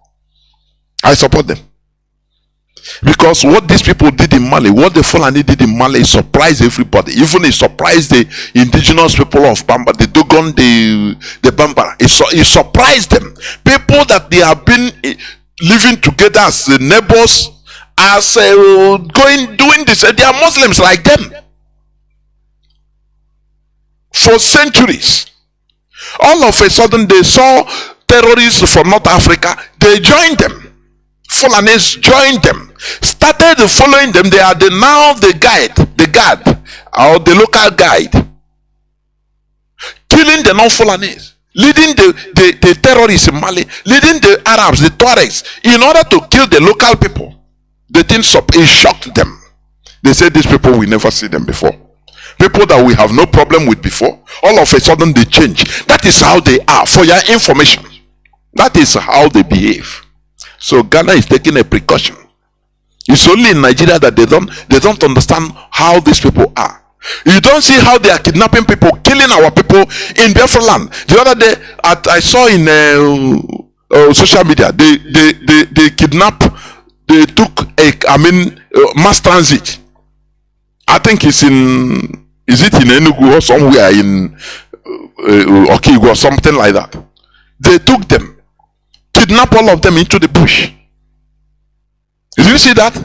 Because what these people did in Mali, what the Fulani did in Mali, surprised everybody. Even it surprised the indigenous people of Bambara, the Dogon, the Bambara. It surprised them. People that they have been living together as neighbors, as doing this. They are Muslims like them for centuries. All of a sudden they saw terrorists from North Africa. They joined them. Fulanis joined them, started following them. They are now the guard or the local guide, killing the non-Fulanis, leading the terrorists in Mali, leading the Arabs, the Tuaregs, in order to kill the local people. The thing it shocked them. They said these people, we never see them before. People that we have no problem with before, all of a sudden they change. That is how they are. For your information, that is how they behave. So Ghana is taking a precaution. It's only in Nigeria that they don't understand how these people are. You don't see how they are kidnapping people, killing our people in Biafra land. The other day, I saw in social media, they kidnapped, they took mass transit. I think is it in Enugu or somewhere in Okigu or something like that. They took them, kidnap all of them into the bush. Did you see that?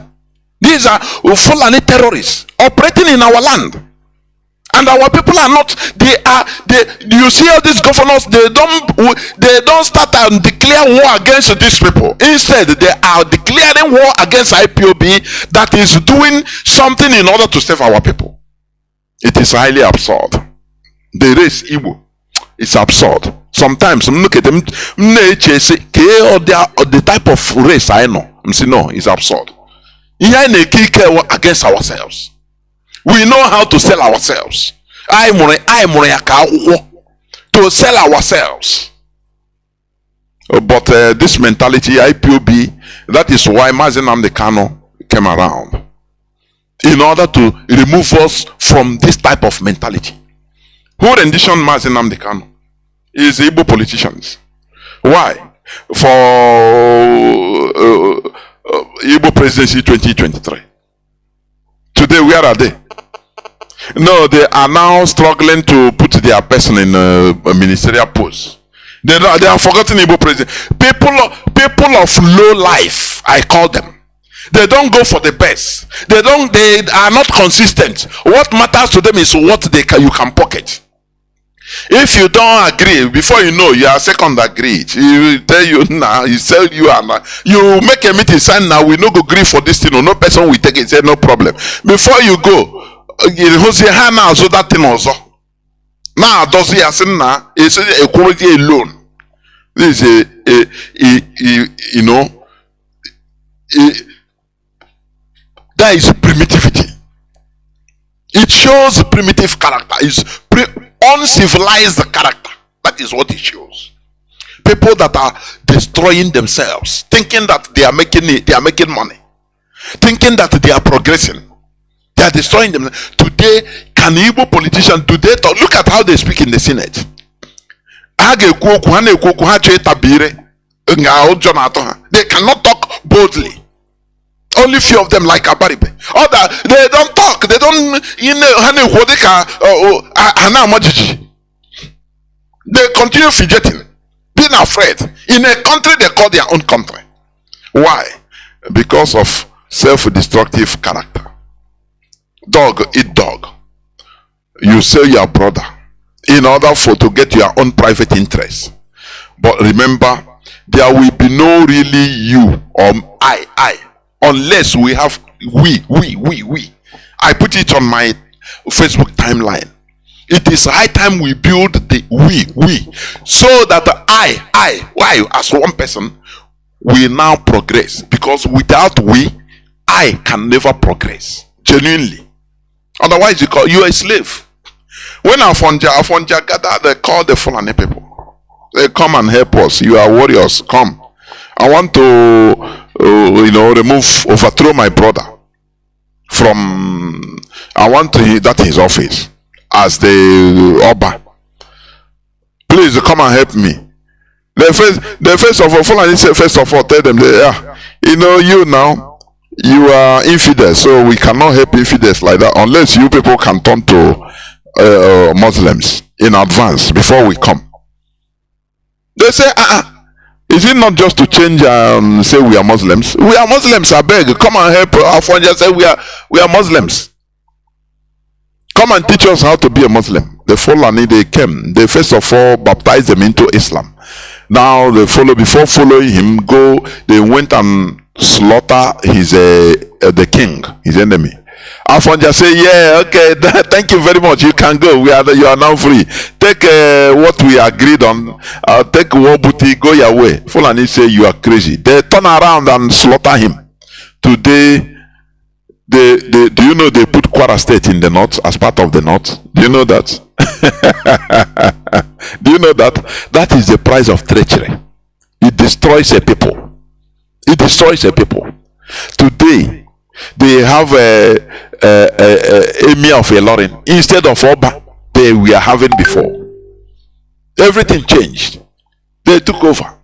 These are Fulani terrorists operating in our land, and our people are not. You see all these governors, they don't start and declare war against these people. Instead, they are declaring war against IPOB that is doing something in order to save our people. It is highly absurd. The race Igbo, it's absurd. Sometimes look at them, the type of race I know. No, it's absurd. Against ourselves. We know how to sell ourselves. To sell ourselves. But this mentality, IPOB, that is why Mazi Nnamdi Kanu came around. In order to remove us from this type of mentality. Who renditioned Mazi Nnamdi Kanu? Is Igbo politicians. Why? For Igbo presidency 2023. Today, where are they? No, they are now struggling to put their person in a ministerial post. They are forgotten Igbo president. People of low life, I call them. They don't go for the best. They are not consistent. What matters to them is what you can pocket. If you don't agree, before you know, you are second agreed. He will tell you now, he tell you you make a meeting, sign now, we no go agree for this thing, or no person will take it, say no problem. Before you go, you say now so that thing also. Now does he say now, it's a quality alone. This is that is primitivity. It shows primitive character. It's uncivilized character. That is what it shows. People that are destroying themselves, thinking that they are making money, thinking that they are progressing. They are destroying them. Today, can Igbo politicians today talk? Look at how they speak in the Senate. They cannot talk boldly. Only few of them like Abaribe. Other they don't talk. They don't they continue fidgeting, being afraid. In a country they call their own country. Why? Because of self-destructive character. Dog eat dog. You sell your brother in order to get your own private interest. But remember, there will be no really you or I. Unless we have we. I put it on my Facebook timeline. It is high time we build the we. So that I as one person will now progress. Because without we, I can never progress. Genuinely. Otherwise you are a slave. When Afonja gather, they call the Fulani people. They come and help us. You are warriors. Come. I want to overthrow my brother from. I want to that his office as the Oba. Please come and help me. The first of all, Fulani say first of all, tell them, you now, you are infidels, so we cannot help infidels like that unless you people can turn to Muslims in advance before we come. They say, Is it not just to change say we are Muslims? We are Muslims, I beg. Come and help our friends. Just say we are Muslims. Come and teach us how to be a Muslim. The Fulani, they came. They first of all baptized them into Islam. Now they follow. Before following him, they went and slaughter his the king, his enemy. Afonja say, yeah, okay, thank you very much. You can go. You are now free. Take what we agreed on. Take Wobuti, go your way. Fulani say you are crazy. They turn around and slaughter him. Today, do you know they put Kwara State in the north as part of the north? Do you know that? Do you know that? That is the price of treachery. It destroys a people. It destroys a people. Today, they have a emir of Ilorin instead of Oba they were having before. Everything changed. They took over.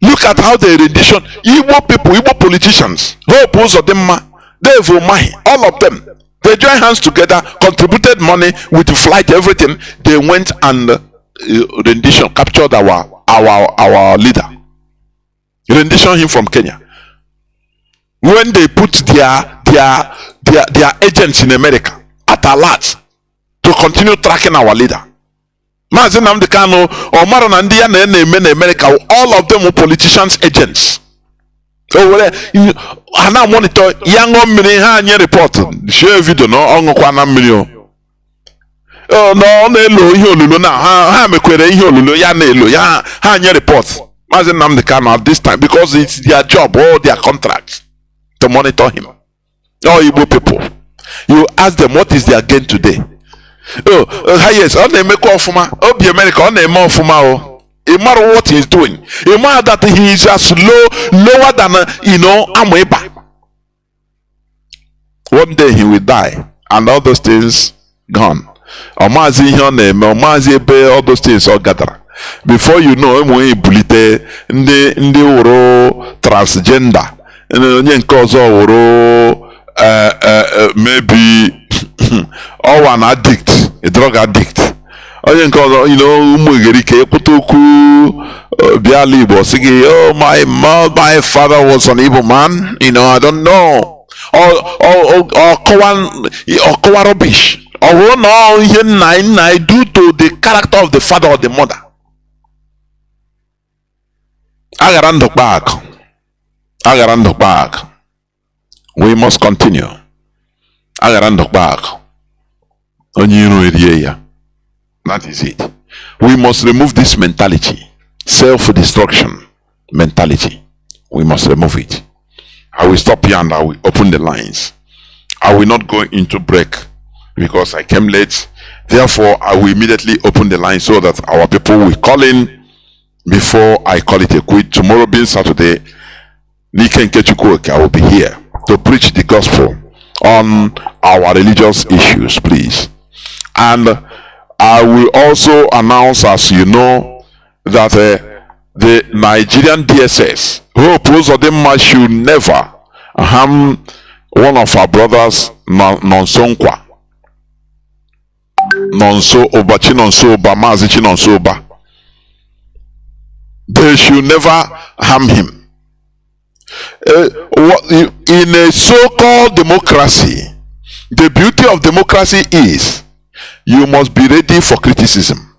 Look at how they rendition Igbo people, Igbo politicians, Hope Uzodimma, Dave Umahi, all of them. They joined hands together, contributed money with flight, everything. They went and rendition captured our leader. Rendition him from Kenya. When they put their agents in America at alert to continue tracking our leader. Mazi Nnamdi Kanu or Maranandi and America, all of them were politicians' agents. So I now monitor young women report. Share video no on Kwana million. Oh no, no, now. Ha me kwere ihe olulu ya na elo ya ha nye report. Mazi Nnamdi Kanu at this time because it's their job or their contract to monitor him. All Igbo people, you ask them what is their gain today. Yes, on the make ofuma, Obi America on the more fuma. A matter what he's doing, a matter that he is as lower than Amweba. One day he will die, and all those things gone. Mazi Mazi all those things all gather. Before you know, we bulite ndi oro transgender. Maybe or an addict, a drug addict. My father was an evil man, I don't know. Or rubbish. Or no, I do to the character of the father or the mother. I got back. We must continue. I got back. That is it. We must remove this mentality, self-destruction mentality. We must remove it. I will stop here and I will open the lines. I will not go into break because I came late. Therefore, I will immediately open the line so that our people will call before I call it a quit. Tomorrow being Saturday, I will be here to preach the gospel on our religious issues, please. And I will also announce, as you know, that the Nigerian DSS, Hope Uzodimma, should never harm one of our brothers, Nonsonkwa. Mazi. They should never harm him. In a so-called democracy, the beauty of democracy is you must be ready for criticism.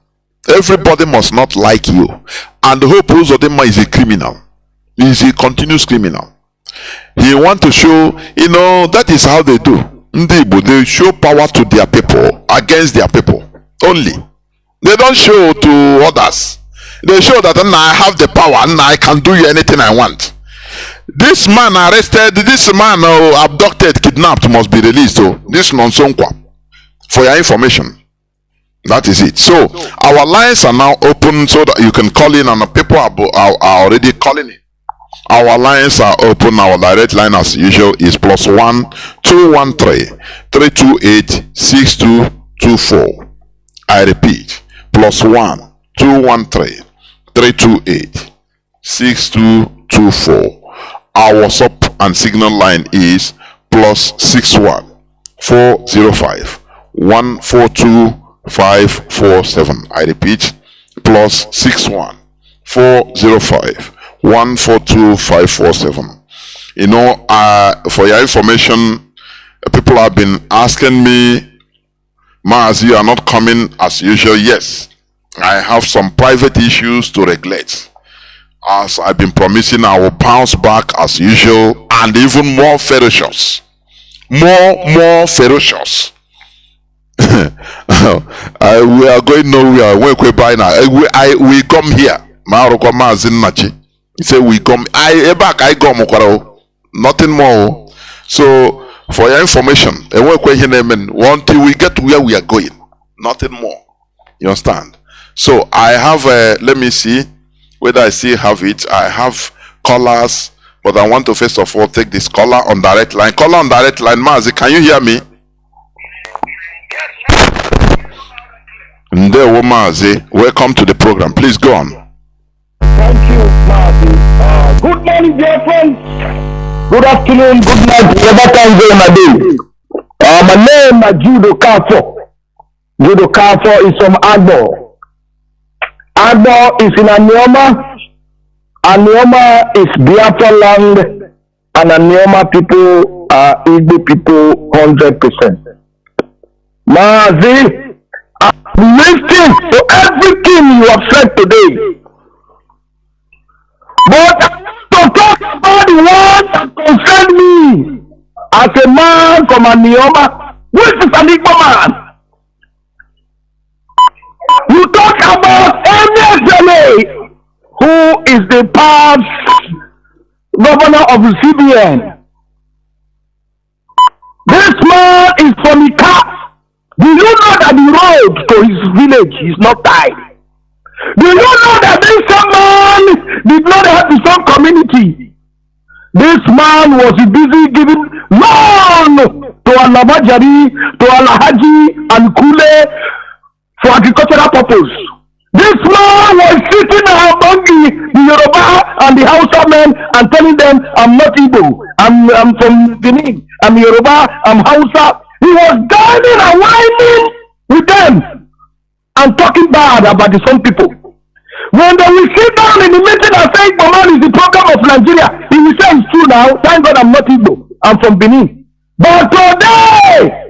Everybody must not like you. And Hope Uzodimma is a criminal. He is a continuous criminal. He want to show, that is how they do. They show power to their people, against their people only. They don't show to others. They show that I have the power and I can do anything I want. This man arrested, this man abducted, kidnapped must be released. So this Nonsonkwa, for your information. That is it. So our lines are now open so that you can call in, and the people are already calling in. Our lines are open. Our direct line, as usual, is +1 213 328 6224. I repeat, +1 213 328 6224. Our WhatsApp and Signal line is +61 405 142 547. I repeat, +61 405 142 547. You know, for your information, people have been asking me, Mazi, you are not coming as usual. Yes, I have some private issues to regulate. As I've been promising, I will bounce back as usual and even more ferocious. More ferocious. We are going nowhere. We buy now. We come here. He said we come. I come. Nothing more. So for your information, until we get to where we are going, nothing more. You understand? So I have let me see whether I still have it. I have callers, but I want to first of all take this caller on direct line. Caller on direct line, Mazi, can you hear me? Ndewo Mazi, welcome to the program. Please go on. Thank you, Mazi. Good morning, dear friends. Good afternoon, good night, whatever time zone I do. My name is Judo Kafo. Judo Kafo is from Agbo. Agbo is in Anioma. Anioma is Biafra land, and Anioma people are Igbo people 100%. Mazi, I'm listening to everything you have said today. But I want to talk about the one that concerned me as a man from Anioma, which is an Igbo man. You talk about Nnamdi, who is the past governor of the CBN. This man is from Ika. Do you know that the road to his village is not tied? Do you know that this man did not have his own community? This man was busy giving loan to Al-Nabajari, to Al-Haji and Kule for agricultural purpose. This man was sitting among the Yoruba and the Hausa men and telling them, I'm not Igbo, I'm from Benin, I'm Yoruba, I'm Hausa. He was dining and whining with them and talking bad about the same people. When they will sit down in the meeting and say, Igbo is the program of Nigeria, he will say it's true now. Thank God I'm not Igbo, I'm from Benin. But today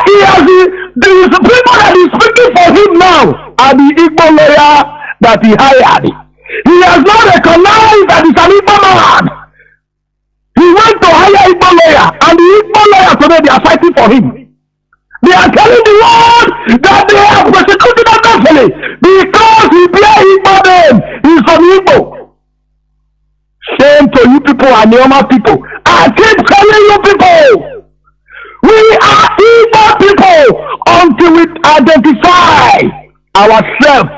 he has the people that is speaking for him now are the Igbo lawyer that he hired. He has not recognized that he's an Igbo man. He went to hire Igbo lawyer, and the Igbo lawyer today they are fighting for him. They are telling the world that they are persecuting him mentally because he bear Igbo name. He's from Igbo. Shame to you people and Anioma people. I keep telling you people. We are Igbo people until we identify ourselves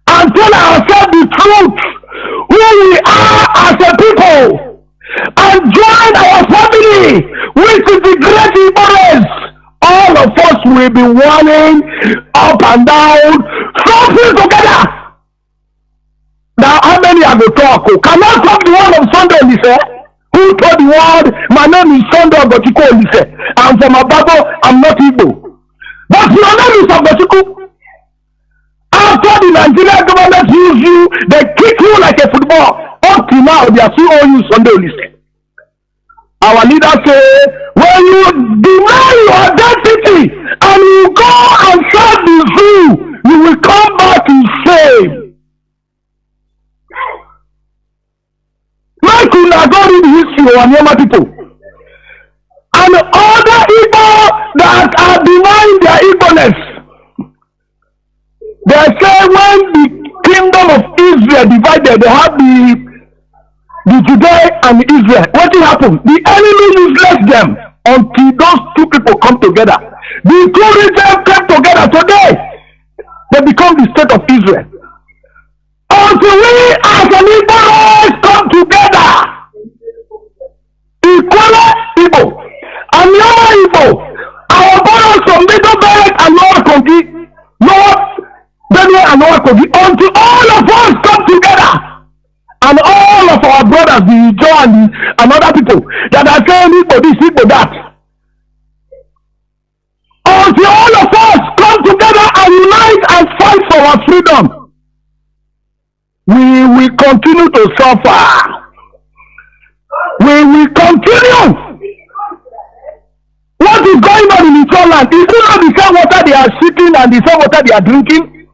and tell ourselves the truth, who we are as a people, and join our family, which is the great Igbo. All of us will be running up and down, something together. Now, how many are going to talk? Can I talk the word of Sunday, Olise? Who told the word, my name is Sunday Ogochukwu Olise. I'm from Ababo, I'm not Igbo. But your name is Ogochukwu. After the Nigerian government use you, they kick you like a football. Up till now, they are still all you Sunday Olise. Our leaders say, when you deny your identity and you go and serve the zoo, you will come back in shame. Like you are going in the history of Anioma people. And other Igbo that are denying their Igbo-ness. They say when the kingdom of Israel divided, they have the Judea and Israel. What will happen? The enemy useless them until those two people come together. The two regions came together today. They become the state of Israel. Until we as an Igbo race come together, equal Igbo, and Anioma Igbo, our brothers from Middle Belt and Lower Kogi, North Benue and Lower Kogi, until all of us come together, and all of our brothers, the Ijo and other people that are saying Igbo this, Igbo that, until all of us come together and unite and fight for our freedom. we will continue to suffer. We will continue. What is going on in Israel? Is it not the same water they are sipping and the same water they are drinking?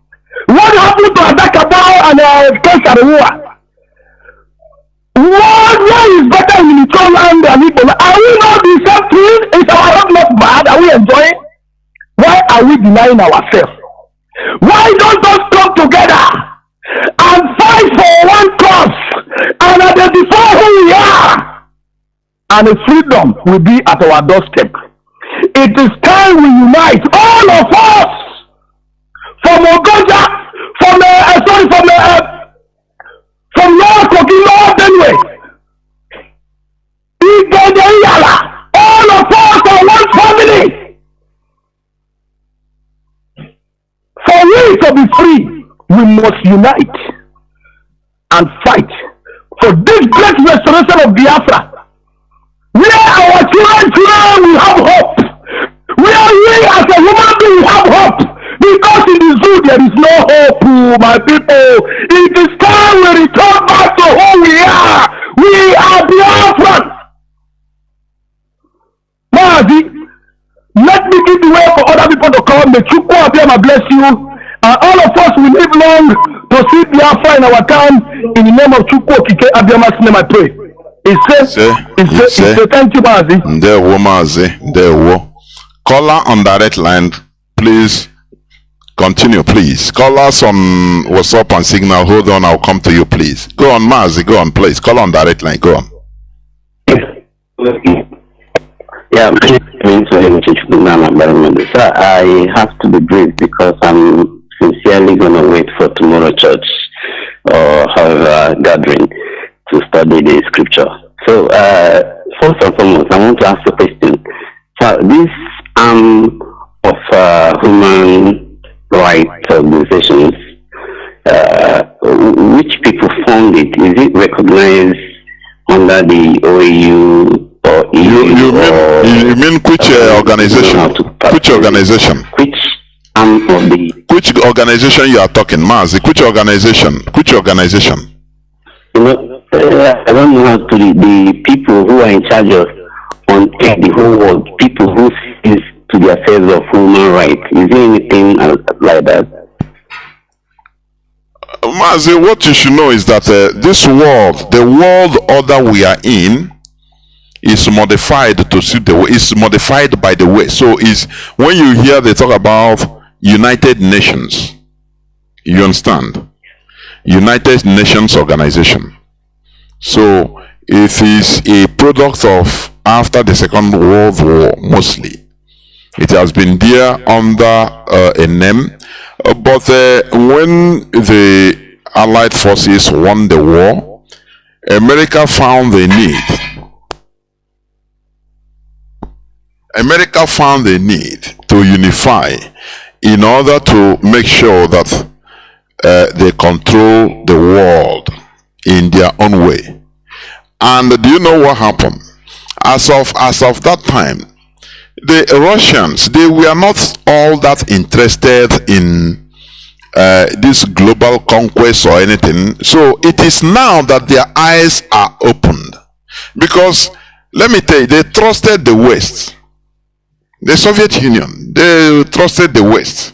What happened to Adakabao and Kesarua? What is better in Israel and Ebola? Are we not the same thing? Is our heart not bad? Are we enjoying? Why are we denying ourselves? Why don't us come together and fight for one cause and identify who we are? And the freedom will be at our doorstep. It is time we unite, all of us, from Ogoja, from North Kokino, anyway. All of us are one family. For we to be free, we must unite and fight for this great restoration of Biafra, where our children will have hope, where we as a human being will have hope, because in the zoo there is no hope, my people. It is time we return back to who we are. We are Biafrans. Mazi, let me give the way for other people to come. May Chukwu Abiyama bless you. And all of us will live long to see Biafra in our town. In the name of Chukwu Okike Abiyama's name I pray. It says, thank you, Mazi. There wo Mazi, there wo. Caller on direct line, please continue, please. Call us on WhatsApp and Signal. Hold on, I'll come to you, please. Go on, Mazi, go on, please. Call on direct line, go on. Yeah, sir, I have to be brief because I'm sincerely going to wait for tomorrow church or however gathering to study the scripture. So, first and foremost, I want to ask a question. So, this of human rights organizations, which people formed it? Is it recognized under the OAU? You mean which organization? Which organization? Which of the? Which organization you are talking, Mazi? Which organization? Which organization? You know, I don't know how to. The people who are in charge of on the whole world, people who sees to the affairs of human rights. Is there anything like that? Mazi, what you should know is that this world, the world order we are in, is modified to suit the way. It's modified by the way. So is when you hear they talk about United Nations, you understand? United Nations Organization. So it is a product of after the Second World War mostly. It has been there under a name, but when the Allied forces won the war, America found the need. America found the need to unify in order to make sure that they control the world in their own way. And do you know what happened? As of that time, the Russians, they were not all that interested in this global conquest or anything. So it is now that their eyes are opened. Because, let me tell you, they trusted the West. The Soviet Union, they trusted the West.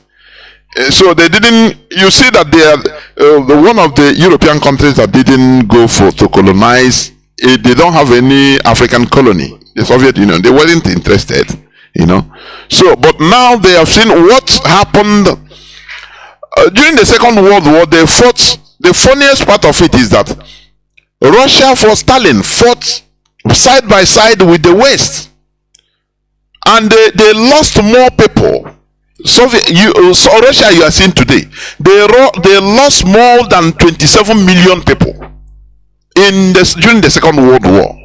So they didn't, you see that they are one of the European countries that didn't go to colonize. They don't have any African colony. The Soviet Union, they weren't interested, you know. So, but now they have seen what happened during the Second World War. They fought. The funniest part of it is that Russia for Stalin fought side by side with the West. And they lost more people. So Russia you are seeing today, they lost more than 27 million people during the Second World War,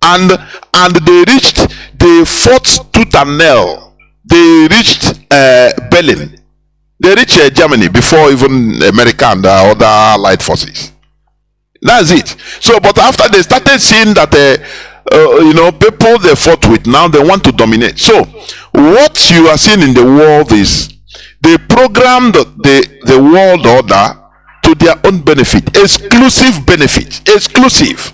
and they fought tooth and nail. They reached Berlin. They reached Germany before even America and the other Allied forces. That's it. So, but after they started seeing that you know, people they fought with, now they want to dominate. So what you are seeing in the world is they programmed the world order to their own benefit. Exclusive benefit. Exclusive.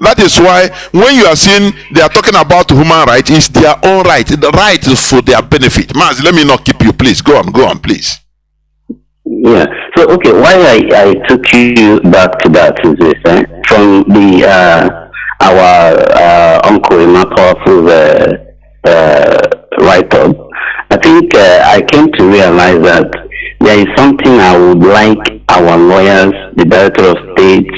That is why when you are seeing they are talking about human rights, it's their own right. The right is for their benefit. Mazi, let me not keep you, please. Go on, please. Yeah. So okay, why I took you back to that is this, from the our uncle in my powerful write-up. I think I came to realize that there is something I would like our lawyers, the Director of State,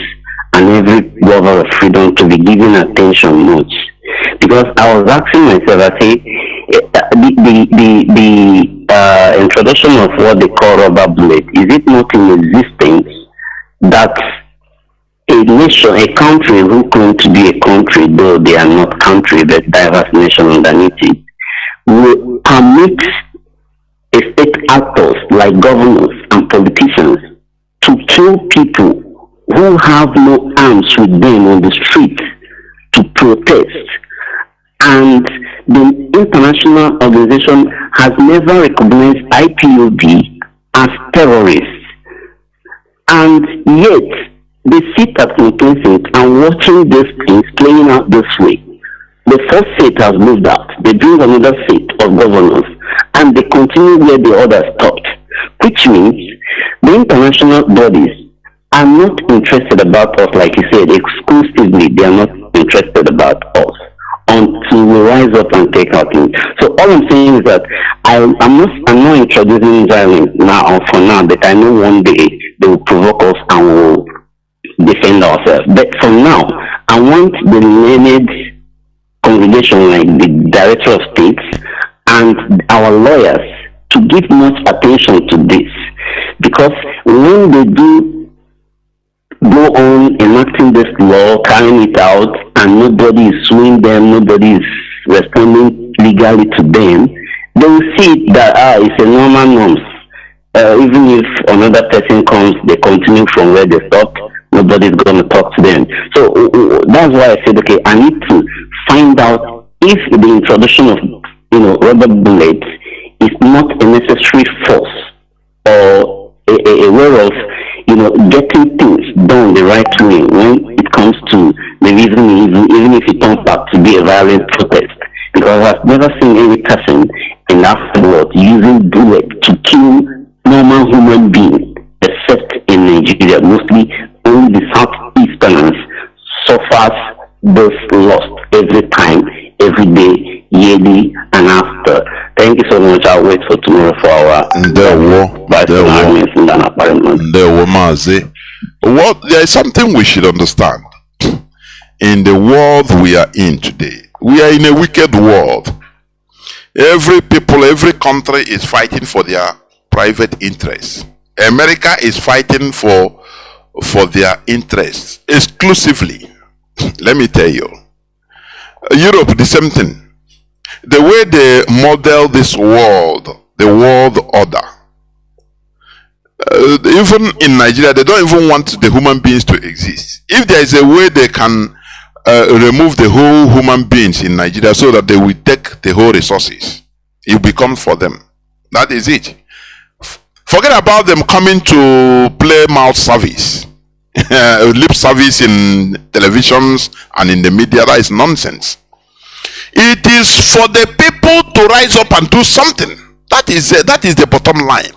and every lover of freedom to be giving attention much. Because I was asking myself, I say, the introduction of what they call rubber bullet, is it not in existence that a nation, a country who claim to be a country, though they are not country, but diverse nation underneath it, will permit state actors like governors and politicians to kill people who have no arms with them on the street to protest? And the international organization has never recognized IPOB as terrorists. And yet, they sit at complacent and watching these things playing out this way. The first set has moved out. They bring another set of governors and they continue where the others stopped. Which means the international bodies are not interested about us, like you said, exclusively. They are not interested about us until we rise up and take our things. So all I'm saying is that I'm not introducing violence now or for now, but I know one day they will provoke us and we will defend ourselves. But for now, I want the learned congregation like the Director of States and our lawyers to give much attention to this, because when they do go on enacting this law, carrying it out, and nobody is suing them, nobody is responding legally to them, they will see that it's a normal norms. Even if another person comes, they continue from where they stopped. Nobody's going to talk to them. So that's why I said, okay, I need to find out if the introduction of rubber bullets is not a necessary force or a way of getting things done the right way when it comes to the reason, even if it turns out to be a violent protest. Because I've never seen any person in that world using bullet to kill normal human beings, except in Nigeria. Mostly only the Southeasterners suffers this loss every time, every day, yearly, and after. Thank you so much. I'll wait for tomorrow for our Mazi. There is something we should understand. In the world we are in today, we are in a wicked world. Every people, every country is fighting for their private interests. America is fighting for their interests exclusively. Let me tell you. Europe, the same thing. The way they model this world, the world order, even in Nigeria, they don't even want the human beings to exist. If there is a way they can remove the whole human beings in Nigeria so that they will take the whole resources, it becomes for them. That is it. Forget about them coming to play mouth service, lip service in televisions and in the media. That is nonsense. It is for the people to rise up and do something. That is the bottom line.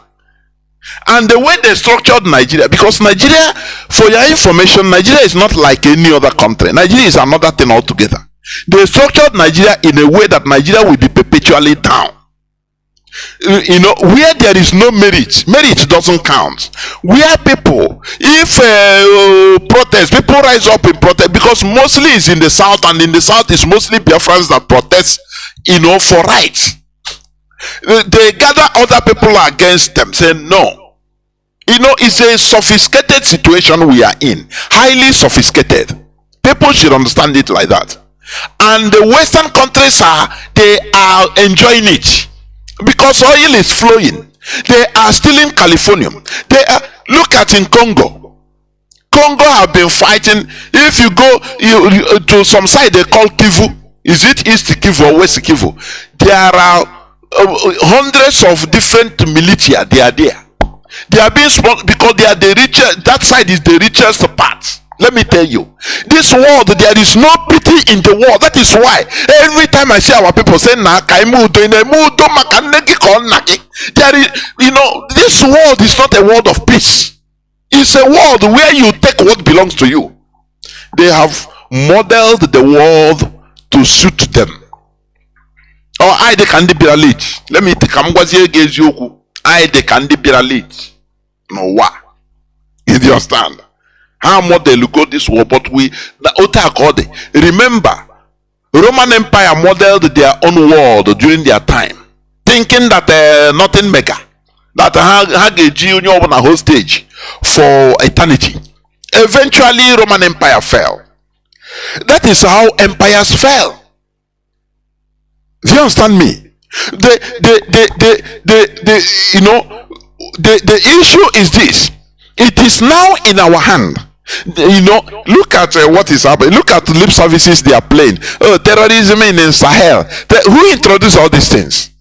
And the way they structured Nigeria, because Nigeria, for your information, Nigeria is not like any other country. Nigeria is another thing altogether. They structured Nigeria in a way that Nigeria will be perpetually down. Where there is no merit doesn't count. Where people, if people rise up in protest, because mostly it's in the south, and in the south is mostly Biafrans that protest, for rights. They gather other people against them, saying no. It's a sophisticated situation we are in, highly sophisticated. People should understand it like that. And the Western countries are enjoying it. Because oil is flowing. They are stealing californium. Look at in Congo. Congo have been fighting. If you go to some side they call Kivu. Is it East Kivu or West Kivu? There are hundreds of different militia. They are there. They are being sponsored because they are the richest. That side is the richest part. Let me tell you, this world, there is no pity in the world. That is why every time I see our people say, there is, this world is not a world of peace. It's a world where you take what belongs to you. They have modeled the world to suit them. Oh, I the candy be late. Let me take I the candy be late. No what? You understand? How much they look at this war, but remember, Roman Empire modeled their own world during their time, thinking that nothing mega, that had on a hostage for eternity. Eventually, Roman Empire fell. That is how empires fell. Do you understand me? The issue is this. It is now in our hand. Look at what is happening. Look at lip services they are playing. Oh, terrorism in Sahel. Who introduced all these things?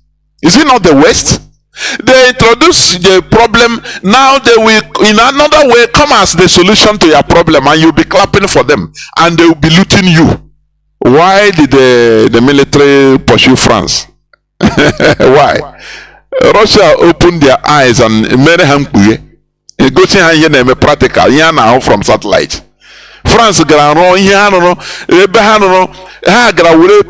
Is it not the West? They introduce the problem. Now they will, in another way, come as the solution to your problem, and you'll be clapping for them, and they will be looting you. Why did the military pursue France? Why? Russia opened their eyes and made them go to practical now from satellite. France got a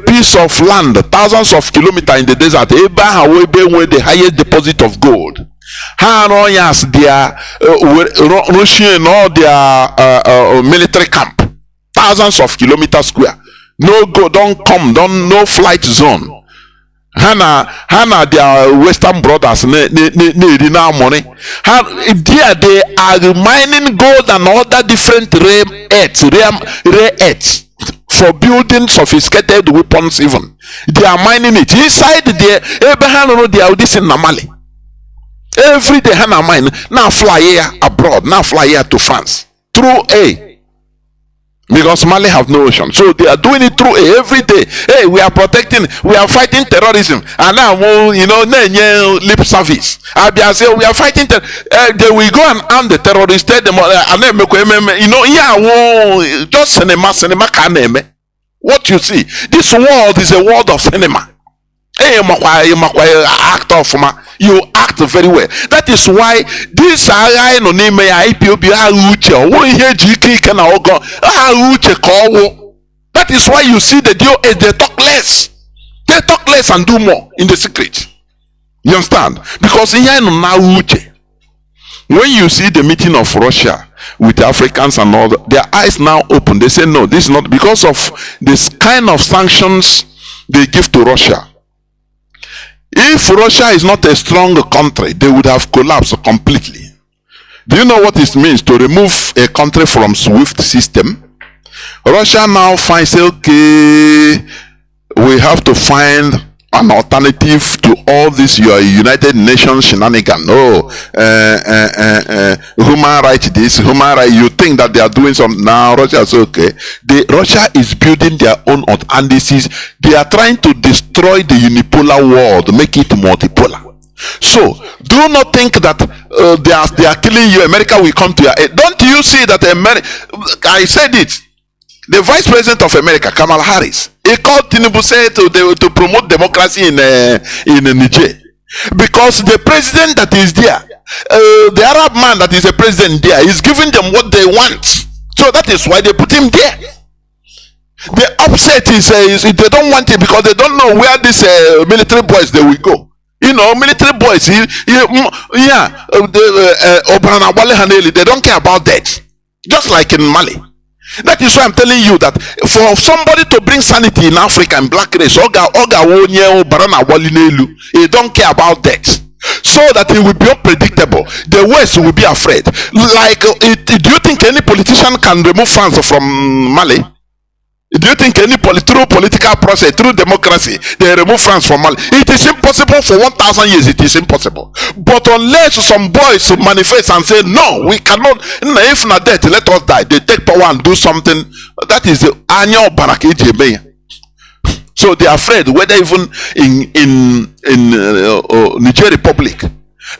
piece of land, thousands of kilometers in the desert. With the highest deposit of gold. Yes, their Russian or their military camp, thousands of kilometers square. No go, don't come, no flight zone. Hana their Western brothers need now money. They are mining gold and other different rare earths for building sophisticated weapons. Even they are mining it inside there. Abraham, they are this in Namali. Every day Hana mine now fly here abroad, now fly here to France through A. Because Mali have no ocean, so they are doing it through every day. Hey, we are protecting, we are fighting terrorism, and now lip service. I say we are fighting. They will go and arm the terrorists. Tell them, just cinema can name. What you see, this world is a world of cinema. Hey, actor you act very well. That is why this that is why you see the deal is they talk less. They talk less and do more in the secret. You understand? Because when you see the meeting of Russia with the Africans and all that, their eyes now open. They say no, this is not because of this kind of sanctions they give to Russia. If Russia is not a strong country, they would have collapsed completely. Do you know what it means to remove a country from SWIFT system? Russia now finds, okay, we have to find an alternative to all this your United Nations shenanigans. No, human rights this, human rights. You think that they are doing something now? Russia is okay. Russia is building their own, and they are trying to destroy the unipolar world, make it multipolar. So do not think that they are killing you. America will come to your aid. Don't you see that America? I said it. The Vice President of America, Kamala Harris, he called Tinubu to promote democracy in Niger, because the president that is there, the Arab man that is the president there, is giving them what they want. So that is why they put him there. The upset is they don't want it because they don't know where these military boys they will go. Military boys, they don't care about that. Just like in Mali. That is why I'm telling you that for somebody to bring sanity in Africa and black race, he don't care about that. So that it will be unpredictable. The West will be afraid. Like, do you think any politician can remove France from Mali? Do you think through political process, through democracy, they remove France from Mali? It is impossible for 1,000 years. It is impossible. But unless some boys manifest and say, no, we cannot, if not that, let us die. They take power and do something. That is the annual Baraki. So they are afraid, whether even in Niger Republic,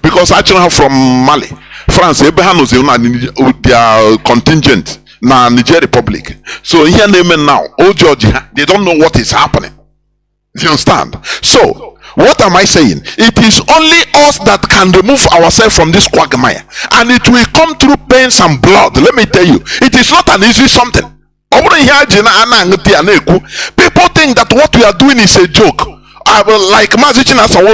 because actually from Mali, France, Abraham was their contingent na Niger Republic. So here now, old Georgia, they don't know what is happening. Do you understand? So what am I saying? It is only us that can remove ourselves from this quagmire, and it will come through pains and blood. Let me tell you, it is not an easy something. People think that what we are doing is a joke. Like Mazi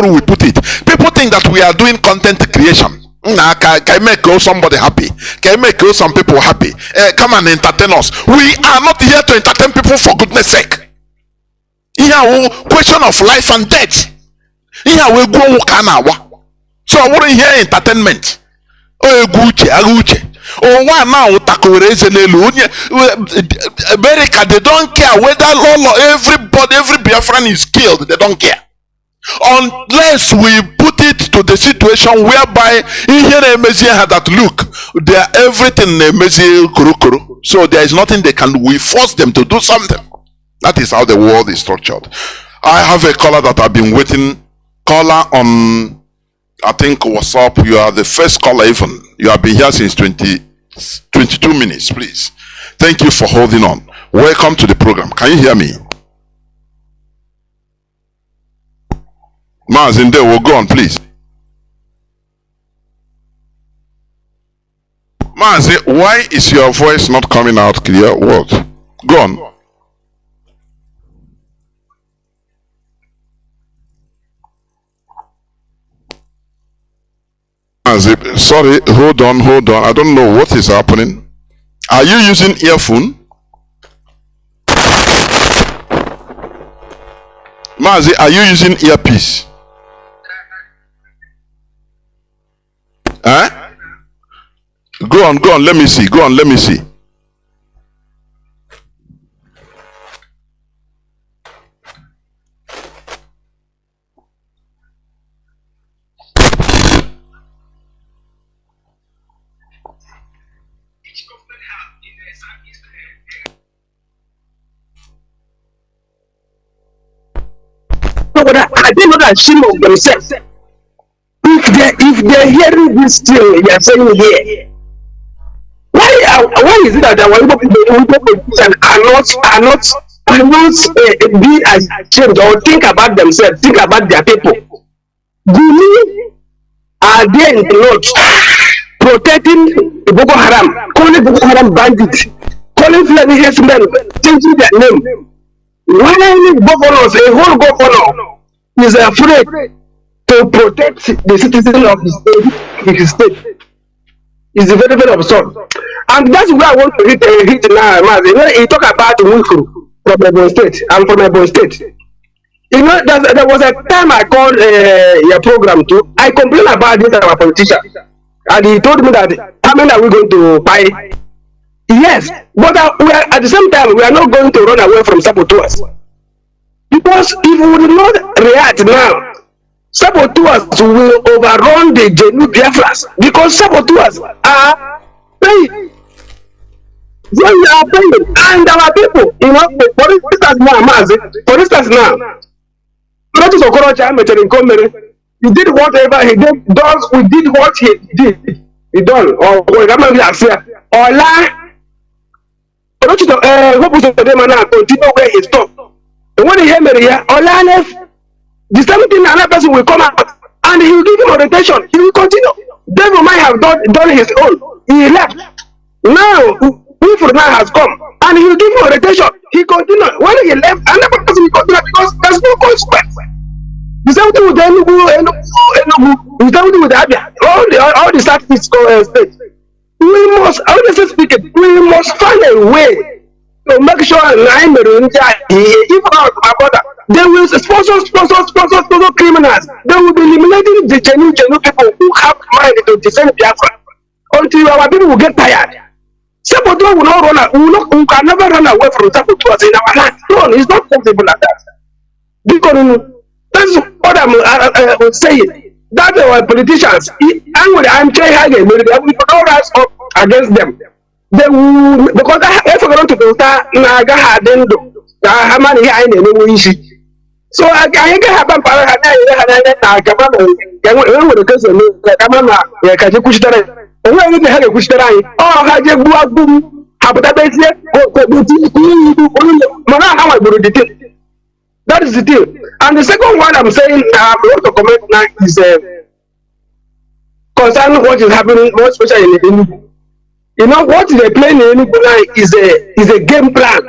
we put it. People think that we are doing content creation. Can I make somebody happy? Can I make some people happy? Come and entertain us. We are not here to entertain people, for goodness sake. Here, question of life and death. Here we go. So I wouldn't hear entertainment. Oh, why now America, they don't care whether every Biafran is killed, they don't care. Unless we put it to the situation whereby that look, they are everything kuru. So there is nothing they can, we force them to do something. That is how the world is structured. I have a caller that I've been waiting. Caller on, I think, WhatsApp. You are the first caller even. You have been here since 22 minutes, please. Thank you for holding on. Welcome to the program. Can you hear me? Mazi, in there, we'll go on, please. Mazi, why is your voice not coming out clear? What? Go on. Sorry, hold on. I don't know what is happening. Are you using earphone? Mazi, are you using earpiece? Huh? Go on, let me see. I didn't know that shame of themselves. If they're hearing this thing they are saying here, why is it that our politicians are not be ashamed or think about themselves, think about their people? Are they not protecting Boko Haram, calling Boko Haram bandits, calling Fulani herdsmen, changing their name? Why governors, a whole governor is afraid to protect the citizens of his state? It's very, very absurd. And that's where I want to hit now, Mazi. When you talk about Wifru from Ebonyi State, I'm from Ebonyi State. You know, there was a time I called your program too. I complained about this to our politician. And he told me that, how many are we going to buy? Yes, but we are, at the same time, we are not going to run away from saboteurs. Because if we do not react now, saboteurs will overrun the genuine Biafrans. Because saboteurs are paying. They are paying. And our people, you know, for instance now, Mazi, for instance now, he did whatever he did, we did what he did. He done. Or continue where he stopped. And when he hear me here, Ola left. The same thing, another person will come out and he will give him orientation. He will continue. Devil might have done his own. He left. Now, Wifru now has come and he will give him orientation. He continued. When he left, another person will continue because there's no consequence. The same thing with Enugu, the same thing with Abia. All the states. We must, honestly speaking, we must find a way to make sure if our brother, they will sponsor criminals. They will be eliminating the genuine people who have mind to defend Biafra until our people will get tired. Saboteur will not run away. We can never run away from saboteurs in our land. No, it's not possible like that. Because that's what I'm saying. That our politicians, I'm trying they will not rise up against them. They will, because if we're going to do that, so I can't have na kama nwere kese kama na ka je kushitara onwe onye ha ga-ekwuchitere anyị ha je gbuo agbum ha pụtabezie mana ha nwagburu the thing. That is the thing. And the second one I'm saying I want to comment now is concerning what is happening more especially in Enugu. You know what they play in Enugu now is a game plan.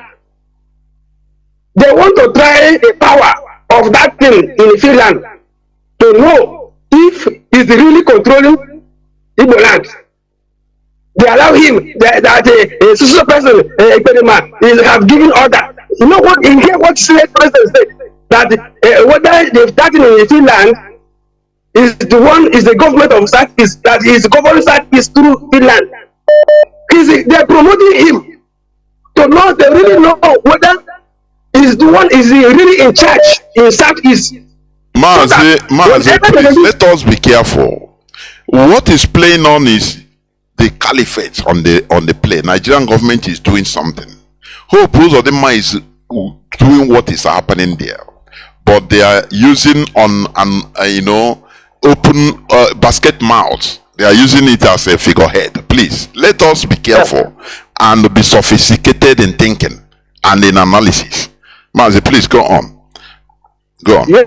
They want to try the power of that thing in Finland to know if he's really controlling Igbo land. They allow him that a social person, is have given order. You know what? In here, what Senate President said that whether they've started in Finland is the government of Southeast that is governing Southeast through Finland. They're promoting him to know. They really know whether is he really in charge in Southeast. Mazi, please, let us be careful. What is playing on is the caliphate on the play. Nigerian government is doing something. Hope Uzodinma is doing what is happening there, but they are using on an open basket mouth. They are using it as a figurehead. Please let us be careful and be sophisticated in thinking and in analysis. Mazi, please go on. Go on. Yes,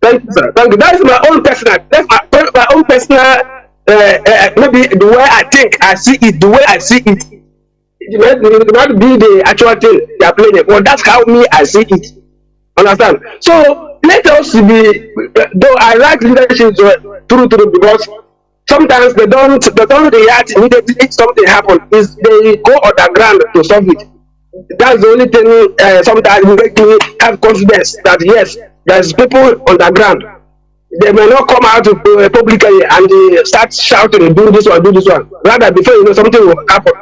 thank you, sir. Thank you. That is my own personal. That's my own personal. Maybe the way I think, I see it, the way I see it. It may not be the actual thing they are playing, but that's how me I see it. Understand? So let us be. Though I like leadership true because sometimes they don't react immediately if something happens. Is they go underground to solve it. That's the only thing sometimes make me have confidence that yes, there's people on the ground. They may not come out publicly and they start shouting, do this one. Rather, before something will happen,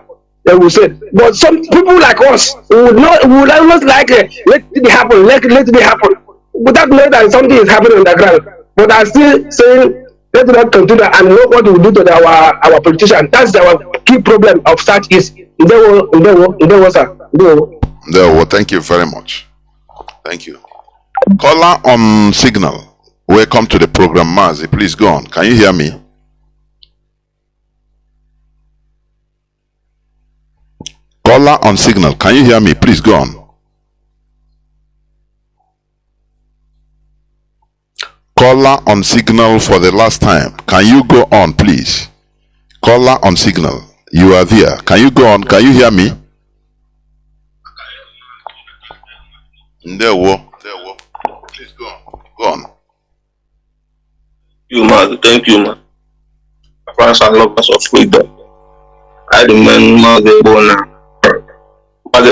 they will say. But some people like us would almost like let it happen, let it happen, without knowing that something is happening on the ground. But I'm still saying let's not continue and know what we do to our politicians. That's our key problem of Southeast. Thank you very much. Thank you. Caller on signal. Welcome to the program, Mazi. Please go on. Can you hear me? Caller on signal. Can you hear me? Please go on. Caller on signal for the last time. Can you go on, please? Caller on signal. You are there. Can you go on? Can you hear me? Please go on. Go on. Thank you, man. France and lovers of freedom. I demand Mazi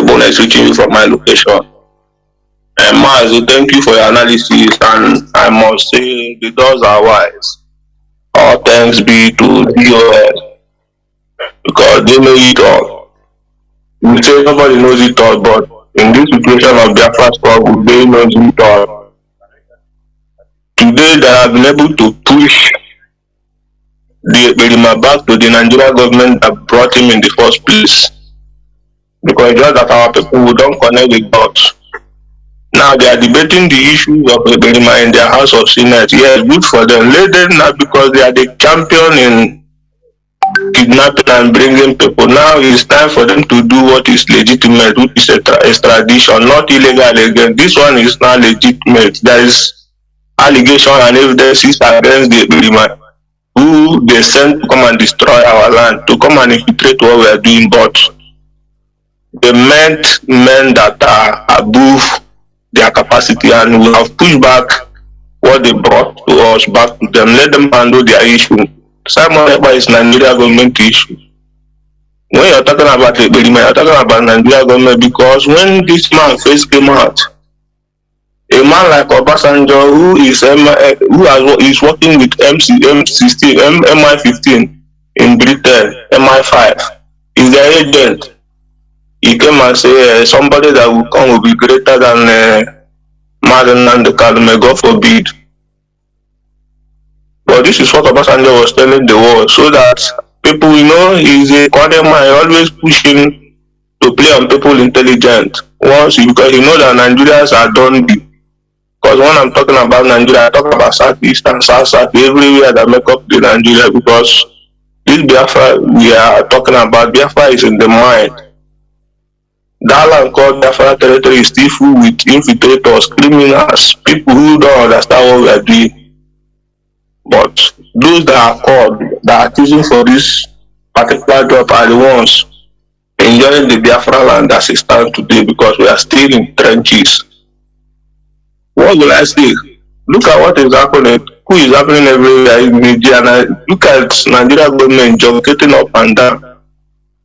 Bona is reaching you from my location. And Mazi, thank you for your analysis, and I must say the doors are wise. All thanks be to DOS, because they know it all. You say nobody knows it all, but in this situation of Biafra struggle, they know it all. Today, they have been able to push the Ekperima back to the Nigerian government that brought him in the first place. Because just that our people who don't connect the dots. Now they are debating the issues of Ekperima in their House of Senate. Yes, good for them. Let them not, because they are the champion in kidnapping and bringing people. Now it's time for them to do what is legitimate, which is extradition, not illegal again. This one is not legitimate. There is allegation and evidences against the Ekperima who they sent to come and destroy our land, to come and infiltrate what we are doing, but they meant men that are above their capacity, and we have pushed back what they brought to us back to them. Let them handle their issue. Simon Ekpa is Nigeria government issue. When you're talking about Ekperima, you're talking about Nigeria government, because when this man first came out, a man like Obasanjo, who is working with M16, MI15 in Britain, MI5, is their agent. He came and said somebody that will come will be greater than Nnamdi Kanu, may God forbid. But this is what Obasanjo was telling the world, so that people, he's a corner man, always pushing to play on people intelligent. Because he know that Nigerians are done. Because when I'm talking about Nigeria, I talk about Southeast and South, everywhere that make up the Nigeria, because this Biafra we are talking about, Biafra is in the mind. That land called Biafra territory is still full with infiltrators, criminals, people who don't understand what we are doing. But those that are called, that are choosing for this particular job are the ones enjoying the Biafra land as it stands today, because we are still in trenches. What will I say? Look at what is happening. Who is happening everywhere in Nigeria? Look at Nigeria government jogging up and down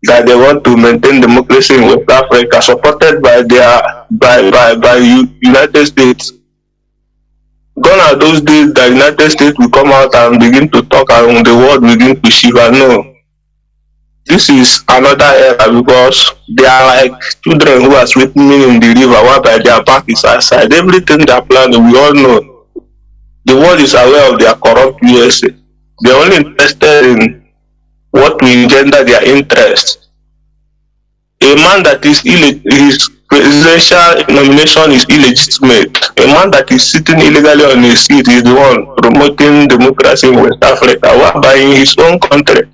that they want to maintain democracy in West Africa, supported by United States. Gone are those days that United States will come out and begin to talk and the world begin to shiver. No. This is another era, because they are like children who are swimming in the river whereby their back is outside. Everything they are planning, we all know. The world is aware of their corrupt USA. They are only interested in what will engender their interest. A man that is his presidential nomination is illegitimate. A man that is sitting illegally on his seat is the one promoting democracy in West Africa, whereby in his own country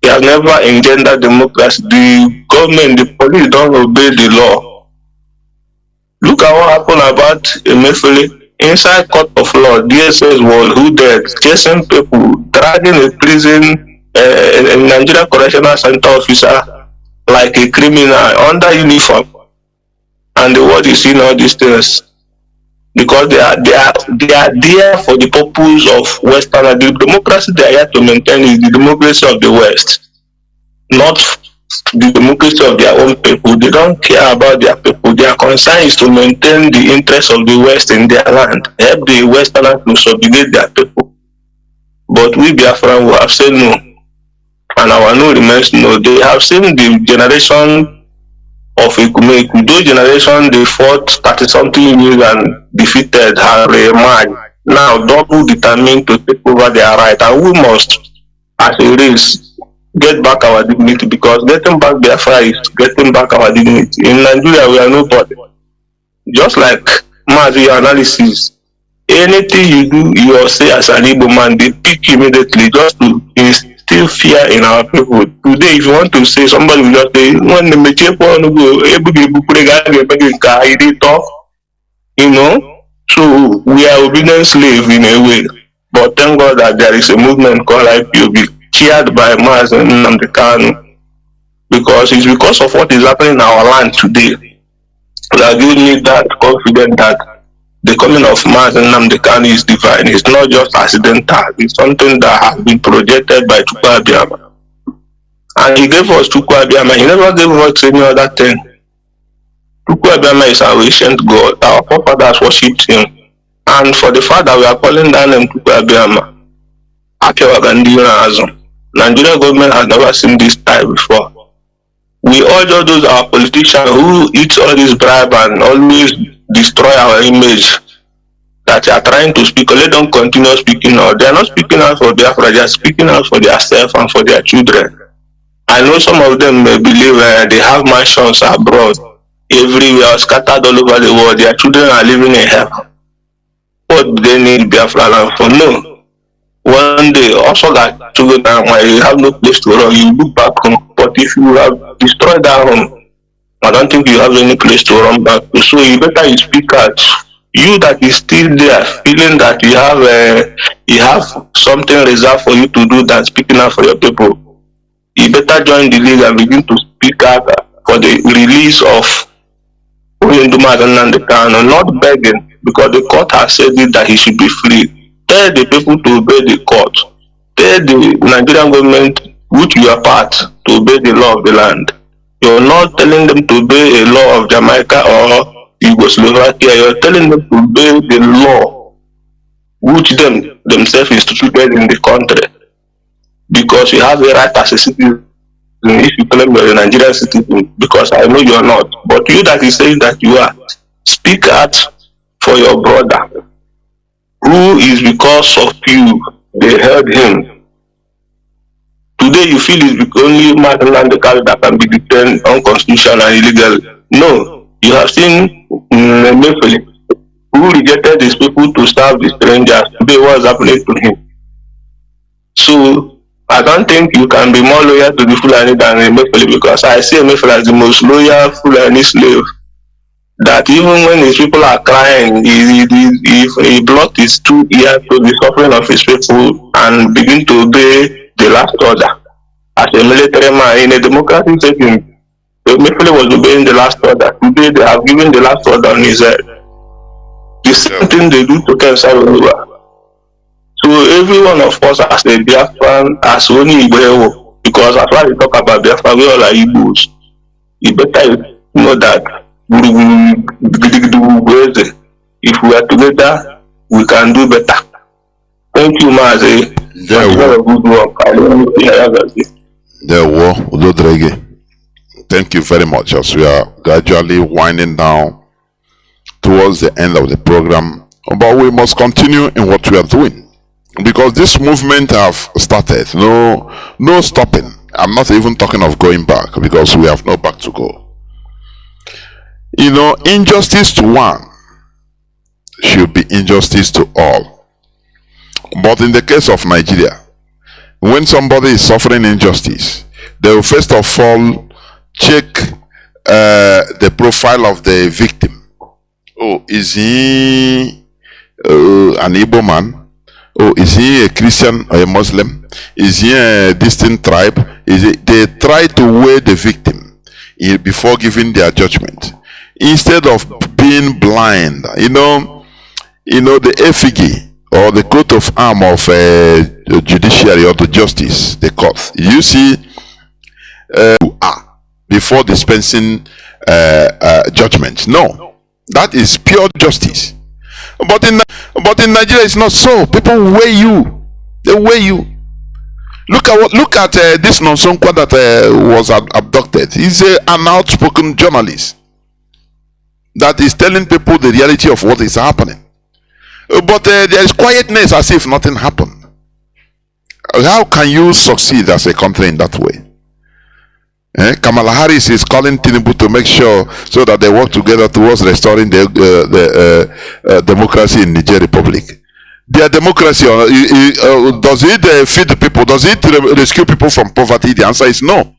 he has never engendered democracy. The government, the police don't obey the law. Look at what happened about Emefiele. Inside court of law, DSS was who dead, chasing people, dragging a prison, a Nigerian correctional center officer like a criminal under uniform. And the world is seeing all these things because they are there for the purpose of Western. The democracy they are here to maintain is the democracy of the West, not the democracy of their own people. They don't care about their people. Their concern is to maintain the interests of the West in their land, help the Westerners to subjugate their people. But we Biafrans will have said no, and our no remains no. They have seen the generation of Ekumeku. Those generation they fought 30-something years and defeated, have reemerged, now double determined to take over their right, and we must, as a race, get back our dignity, because getting back Biafra is getting back our dignity. In Nigeria, we are nobody. Just like Mazi analysis, anything you do, you say as an Igbo man, they pick immediately just to instill fear in our people. Today, if you want to say, somebody will just say, when the talk, you know. So we are obedient slave in a way. But thank God that there is a movement called IPOB, chaired by Mazi and Nnamdi Kanu, because it's because of what is happening in our land today that gives me that confidence that the coming of Mazi and Nnamdi Kanu is divine. It's not just accidental. It's something that has been projected by Chukwu Abiyama. And he gave us Chukwu Abiyama. He never gave us any other thing. Chukwu Abiyama is our ancient God. Our forefathers worshipped him. And for the fact that we are calling down him Chukwu Abiyama, Nigerian government has never seen this type before. We all just those our politicians who eat all this bribe and always destroy our image, that they are trying to speak. Let them continue speaking out. They are not speaking out for Biafra, they are speaking out for themselves and for their children. I know some of them may believe they have mansions abroad, everywhere, scattered all over the world. Their children are living in hell. What do they need Biafra land for? No. One day, also that children you have no place to run, you look back home. But if you have destroyed that home, I don't think you have any place to run back to. So you better you speak out. You that is still there, feeling that you have something reserved for you to do than speaking out for your people. You better join the league and begin to speak out for the release of Mazi and Nnamdi Kanu, not begging, because the court has said it that he should be free. Tell the people to obey the court. Tell the Nigerian government, which you are part, to obey the law of the land. You're not telling them to obey a law of Jamaica or Yugoslavia. You're telling them to obey the law which themselves instituted in the country. Because you have a right as a citizen if you claim you're a Nigerian citizen, because I know you're not. But you that is saying that you are, speak out for your brother, who is because of you, they held him. Today you feel it's only Mazi and Nnamdi Kanu that can be detained unconstitutional and illegal. No, you have seen Emefiele, who rejected his people to serve the strangers. Today, what's happening to him? So I don't think you can be more loyal to the Fulani than Emefiele, because I see Emefiele as the most loyal Fulani slave. That even when his people are crying, he blocked his 2 ears to the suffering of his people and begin to obey the last order. As a military man in a democratic setting, Emefiele was obeying the last order. Today they have given the last order on his head. The same thing they do to Ken Saruwa. So every one of us as a Biafran, as only Igbo, because as far as we talk about Biafra, we all are Igbos. You better know that if we are together, we can do better. Thank you, Mazi. Thank you very much. As we are gradually winding down towards the end of the program, but we must continue in what we are doing, because this movement have started. No stopping. I'm not even talking of going back, because we have no back to go. You know, injustice to one should be injustice to all. But in the case of Nigeria, when somebody is suffering injustice, they will first of all check the profile of the victim. Oh, is he an Igbo man? Oh, is he a Christian or a Muslim? Is he a distant tribe? They try to weigh the victim before giving their judgment, instead of being blind. You know the effigy or the coat of arms of the judiciary or the justice, the court. You see, before dispensing judgment. No, that is pure justice. But in Nigeria, it's not so. People weigh you. They weigh you. Look at this Nonsonkwa that was abducted. He's an outspoken journalist that is telling people the reality of what is happening. But there is quietness as if nothing happened. How can you succeed as a country in that way? Kamala Harris is calling Tinubu to make sure so that they work together towards restoring the democracy in Niger Republic. Their democracy, does it feed the people? Does it rescue people from poverty? The answer is no.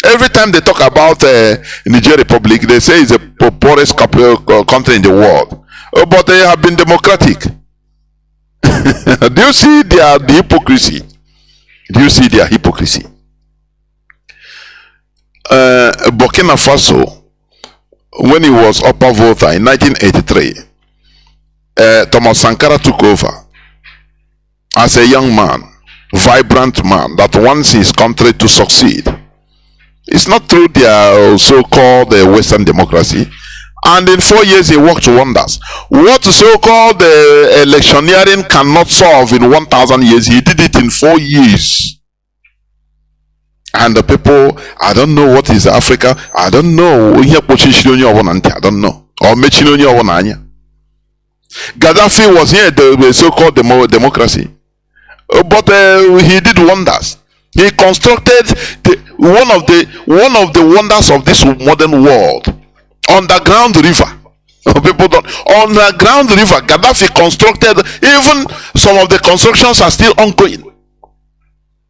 Every time they talk about Niger Republic, they say it's the poorest country in the world. But they have been democratic. Do you see the hypocrisy? Do you see their hypocrisy? Burkina Faso, when he was upper voter in 1983, Thomas Sankara took over as a young man, vibrant man that wants his country to succeed. It's not through their so-called Western democracy. And in 4 years he worked wonders. What so-called electioneering cannot solve in 1,000 years, he did it in 4 years. And the people, I don't know what is Africa, I don't know. I don't know. Or Gaddafi was here, the so-called democracy. But he did wonders. He constructed one of the wonders of this modern world. Underground river. People don't. Underground river. Gaddafi constructed. Even some of the constructions are still ongoing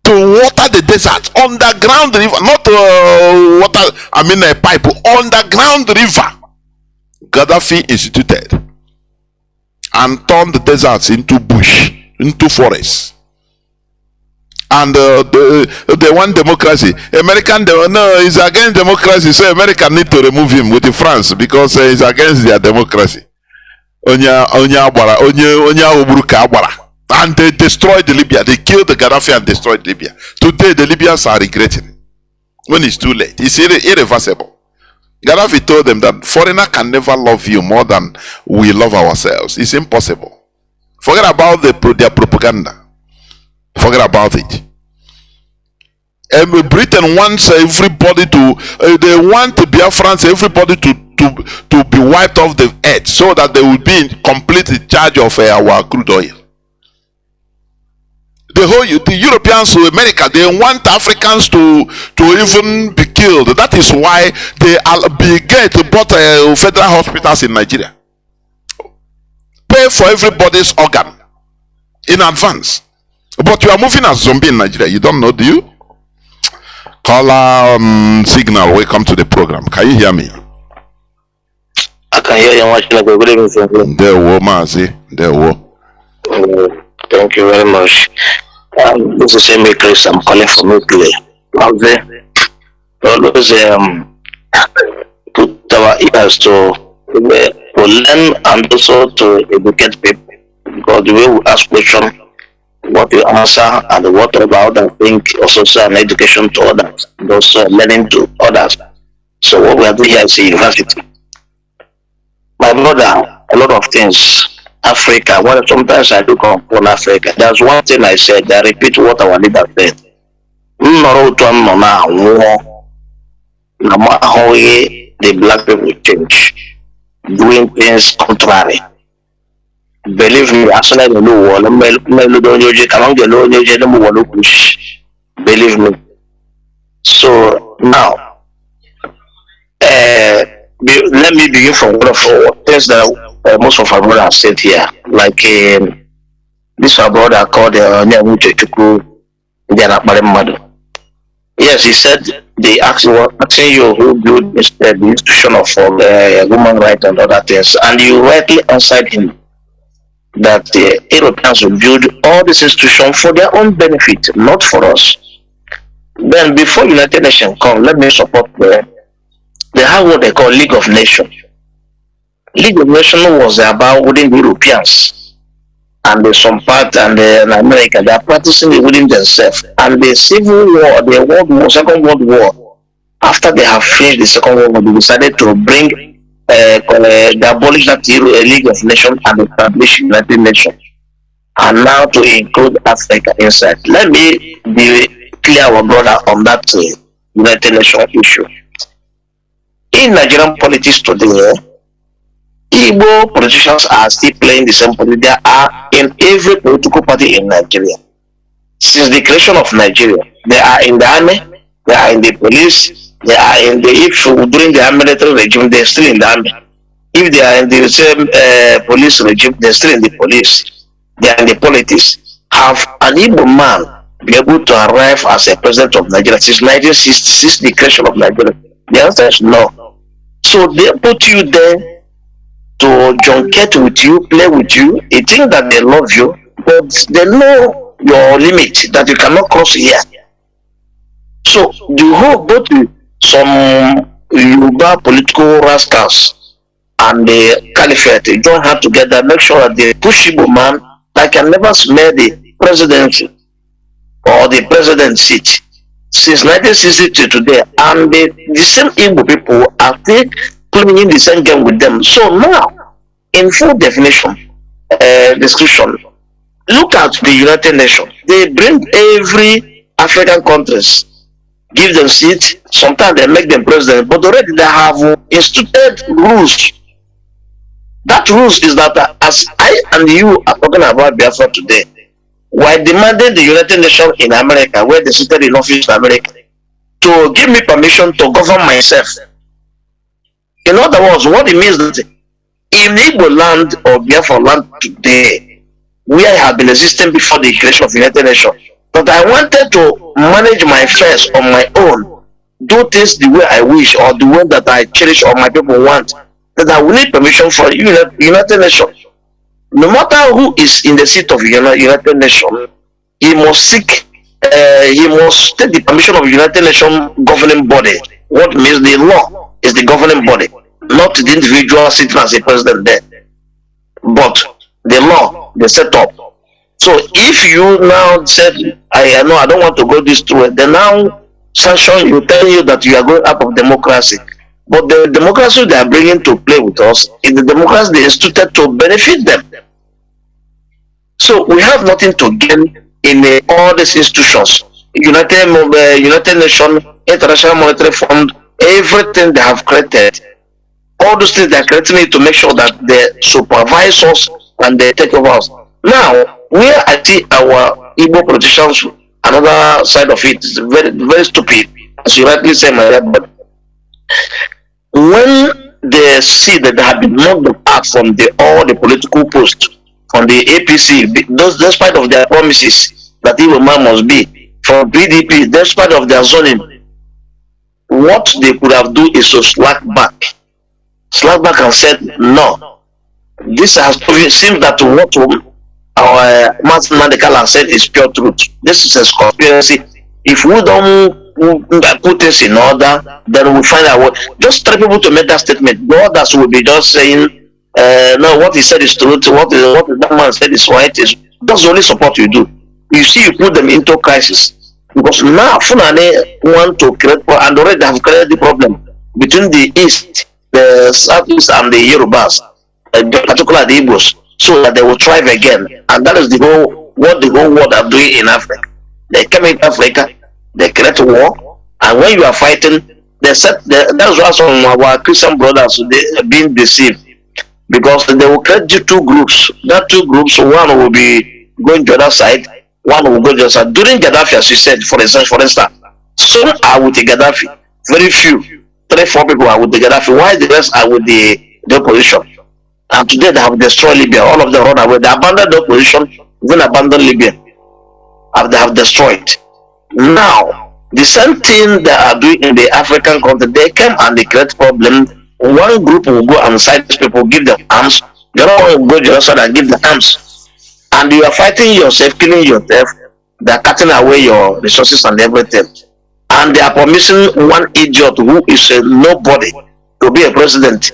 to water the desert. Underground river, not water. I mean a pipe. Underground river. Gaddafi instituted and turned the deserts into bush, into forests. And they want democracy. American, no, he's against democracy, so America need to remove him with France because he's against their democracy. And they destroyed Libya. They killed the Gaddafi and destroyed Libya. Today the Libyans are regretting when it's too late. It's irreversible. Gaddafi told them that foreigner can never love you more than we love ourselves. It's impossible. Forget about their propaganda. Forget about it. Britain wants everybody to, they want the Biafrans, everybody to be wiped off the earth so that they will be in complete charge of our crude oil. The Europeans to America, they want Africans to even be killed. That is why they Bill Gates bought federal hospitals in Nigeria. pay for everybody's organ in advance. But you are moving as zombie in Nigeria. You don't know, do you? Caller Signal, welcome to the program. Can you hear me? I can hear you much. Good evening. There were Mazi. There were. Thank you very much. This is Amy Chris. I'm calling from Italy. Mazi, always put our ears to learn and also to educate people, because the way we ask questions, what you answer, and what about I think also an education to others, and also learning to others. So what we are doing here is a university. My brother, a lot of things. Africa, well, sometimes I do come on Africa. There's one thing I said, I repeat what our leader said. The black people change, doing things contrary. Believe me, as soon as you know, believe me. So now, let me begin from one of the things that most of our brothers said here. Like this our brother called Nnamdi Madu. Yes, he said they asking you who built the institution of human rights and other things, and you rightly answered him that the Europeans will build all this institution for their own benefit, not for us. Then before United Nations come, let me support them. They have what they call League of Nations. League of Nations was about within the Europeans, and the some part and in America they are practicing it within themselves. And the Civil War, the World War, Second World War, after they have finished the Second World War, they decided to bring they abolished that League of Nations and established United Nations, and now to include Africa inside. Let me be clear, our brother, on that United Nations issue. In Nigerian politics today, Igbo politicians are still playing the same politics. They are in every political party in Nigeria. Since the creation of Nigeria, they are in the army, they are in the police, they are in the, if during the military regime, they're still in the army. If they are in the same police regime, they're still in the police. They are in the politics. Have an Igbo man be able to arrive as a president of Nigeria since 1966, the creation of Nigeria? The answer is no. So they put you there to junket with you, play with you. They think that they love you, but they know your limit, that you cannot cross here. So the whole both some Yoruba political rascals and the caliphate, they join hands together, make sure that they push Igbo man that can never smell the presidency or the president seat since 1960 to today, and the same Igbo people are still playing the same game with them. So now, in full definition, description, look at the United Nations. They bring every African countries, give them seats. Sometimes they make them president, but already they have instituted rules. That rules is that as I and you are talking about Biafra today, while demanding the United Nations in America, where they seated in office in America, to give me permission to govern myself. In other words, what it means that in Igbo land or Biafra land today, where I have been existing before the creation of the United Nations, but I wanted to manage my affairs on my own, do things the way I wish or the way that I cherish or my people want, that I will need permission for United Nations. No matter who is in the seat of United Nations, he must seek, he must take the permission of United Nations governing body. What means the law is the governing body, not the individual sitting as a president there, but the law, the setup. So if you now said, I know I don't want to go this way, they now sanction you, tell you that you are going out of democracy. But the democracy they are bringing to play with us is the democracy they instituted to benefit them. So we have nothing to gain in all these institutions, United Nations, International Monetary Fund, everything they have created. All those things they are creating to make sure that they supervise us and they take over us. Now, where I see our Igbo politicians, another side of it is very, very stupid, as you rightly say, my dad, but when they see that they have been knocked out from all the political posts from the APC, despite of their promises that evil man must be from PDP, despite of their zoning, what they could have do is to slack back and said no. This has seems that what our Mazi Nnamdi said is pure truth. This is a conspiracy. If we don't put this in order, then we'll find out. Just tell people to make that statement. The others will be just saying, no, what he said is truth. What that man said is right. That's the only support you do. You see, you put them into crisis because now Fulani want to create, and already have created the problem between the East, the Southeast, and the Yorubas, particularly the Igbos, so that they will thrive again. And that is what the whole world are doing in Africa. They come into Africa, they create a war, and when you are fighting, that's why some of our Christian brothers they being deceived, because they will create two groups. That two groups, one will be going to the other side, one will go to the other side. During Gaddafi, as you said, for instance, some are with the Gaddafi, very few, 3-4 people are with the Gaddafi, while the rest are with the opposition. And today they have destroyed Libya. All of them run away. They abandoned the opposition, even abandoned Libya. They have destroyed. Now, the same thing they are doing in the African continent, they come and they create problem. One group will go and side these people, give them arms. The other one will go to the other side and give them arms. And you are fighting yourself, killing yourself. They are cutting away your resources and everything. And they are promising one idiot who is a nobody to be a president.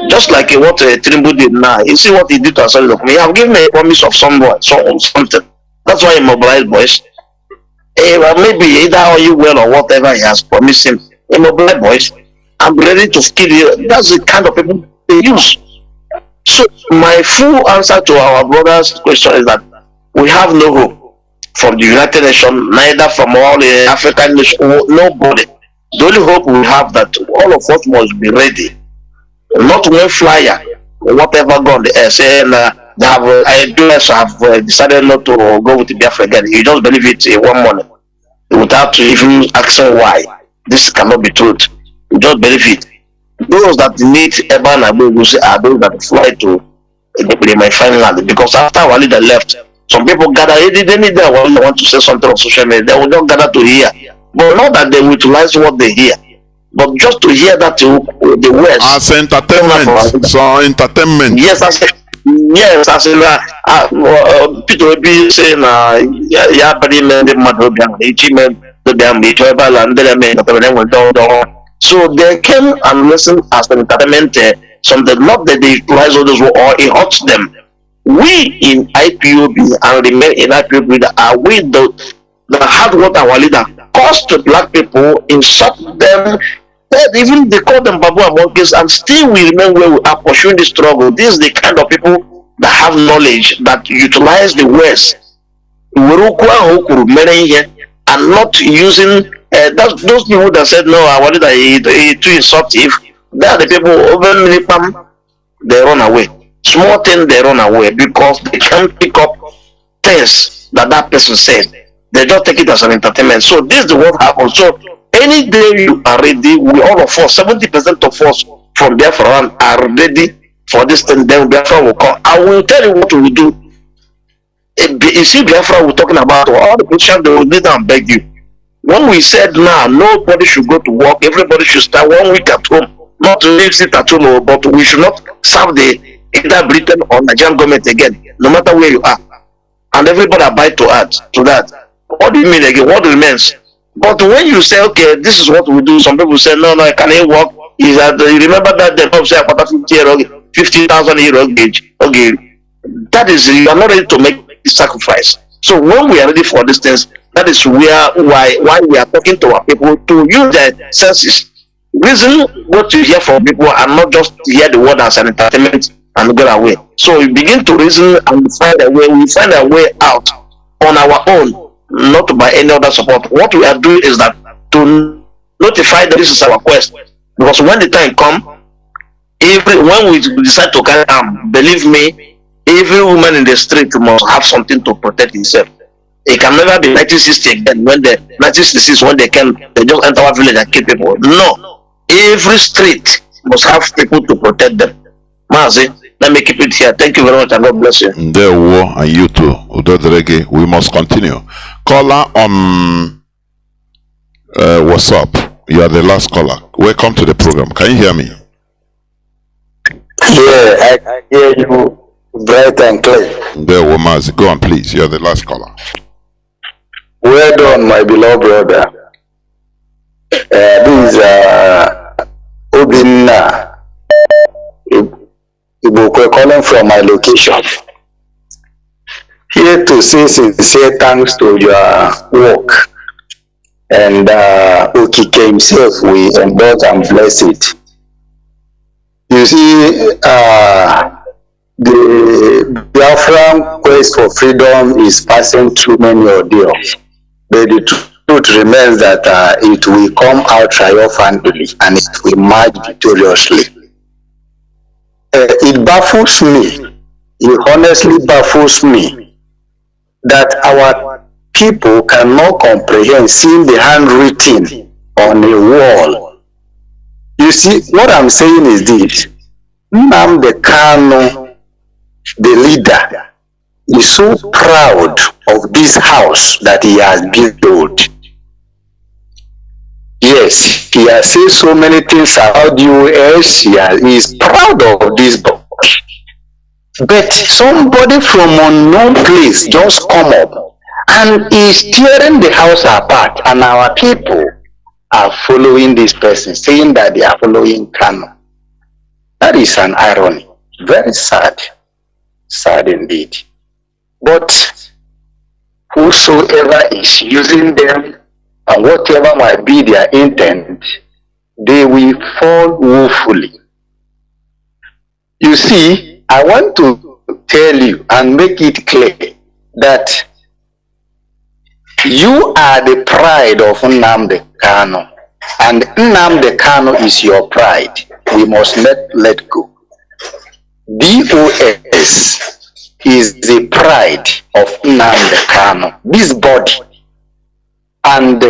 Just like what Tinubu did now. You see what he did to Asali Dokumi. He have given a promise of something. That's why he mobilized boys. Maybe either you well or whatever he has promised him. He mobilized boys. I'm ready to kill you. That's the kind of people they use. So my full answer to our brother's question is that we have no hope from the United Nations, neither from all the African nations, nobody. The only hope we have that all of us must be ready. Not one flyer or whatever gone the air saying they have decided not to go with the Biafra again. You just believe it one morning without even asking why. This cannot be truth. You just believe it. Those that need Eban Abu say are those that fly to my final land, because after our leader left, some people gather. They need their want to say something on social media. They will not gather to hear, but not that they utilize what they hear. But just to hear that the words as entertainment, so entertainment. Yes, as Peter will be saying, yeah, but he made the mother down, he made the damn tribal and then down. So they came and listened as an entertainment, something not that they utilize others or it hurts them. We in IPOB and remain in IPOB are we the hard what our leader caused to black people, insult them. Even they call them Babu and monkeys, and still we remain where we are pursuing the struggle. This is the kind of people that have knowledge, that utilize the words and not using those people that said no, I wanted that too insultive. They are the people over minipam, they run away. Small thing they run away because they can't pick up things that person said. They just take it as an entertainment. So this is what happens. So any day you are ready, we all of us, 70% of us from Biafra are ready for this thing. Then Biafra will come. I will tell you what we will do. You see, Biafra we're talking about, all the politicians, they will need and beg you. When we said now, nobody should go to work, everybody should start 1 week at home, not to live sit at home, but we should not serve the either Britain or Nigerian government again, no matter where you are. And everybody abide to that. What do you mean again? What remains? But when you say, okay, this is what we do, some people say, no, I can't work. Is that you remember that the Pope said about 50,000 euro gauge? Okay, that is, you are not ready to make the sacrifice. So when we are ready for these things, that is why we are talking to our people to use their senses, reason what you hear from people, and not just hear the word as an entertainment and go away. So we begin to reason and find a way. We find a way out on our own, not by any other support. What we are doing is that to notify that this is our quest, because when the time comes, when we decide to carry arm, believe me, every woman in the street must have something to protect himself. It can never be 1960 again, when the 1966 when they just enter our village and kill people. No, every street must have people to protect them. Mazi, let me keep it here. Thank you very much and God bless you. There war and you too. Udodrege, we must continue. Caller on what's up? You are the last caller. Welcome to the program. Can you hear me? Yeah, I hear you bright and clear. There war, Mazi. Go on, please. You are the last caller. Well done, my beloved brother. This is Obinna Ibukwe calling from my location. Here to say sincere thanks to your work. And Okike himself, we endorse and bless it. You see, the Biafran quest for freedom is passing through many ordeals. But the truth remains that it will come out triumphantly and it will emerge victoriously. It baffles me, it honestly baffles me that our people cannot comprehend seeing the handwritten on a wall. You see, what I'm saying is this: Nnamdi Kanu, the leader, is so proud of this house that he has built. Yes, he has said so many things about US. He is proud of this book. But somebody from unknown place just come up and is tearing the house apart, and our people are following this person, saying that they are following Kanu. That is an irony. Very sad. Sad indeed. But whosoever is using them and whatever might be their intent, they will fall woefully. You see, I want to tell you and make it clear that you are the pride of Nnamdi Kanu, and Nnamdi Kanu is your pride. We must let go. BOS is the pride of Nnamdi Kanu, this body, and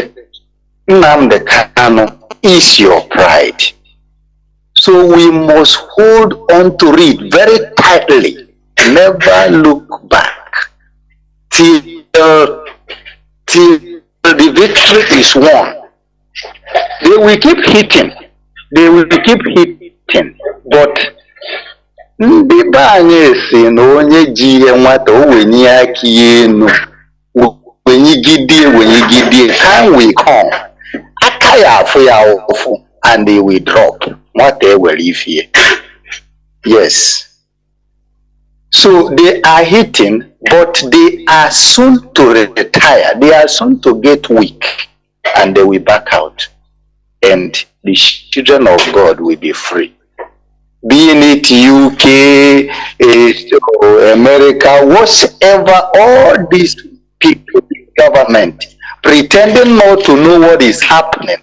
Nnamdi Kanu is your pride. So we must hold on to it very tightly, never look back till the victory is won. They will keep hitting, but ndị be anyị si na onye ji ihe nwata o wenye aka enu wenyigidie time will come aka ya afụ ya ụfụ and they will drop nwata ewere ifie. Yes, so they are hitting, but they are soon to retire, they are soon to get weak, and they will back out, and the children of God will be free. Being it UK, America, whatever, all these people, government, pretending not to know what is happening,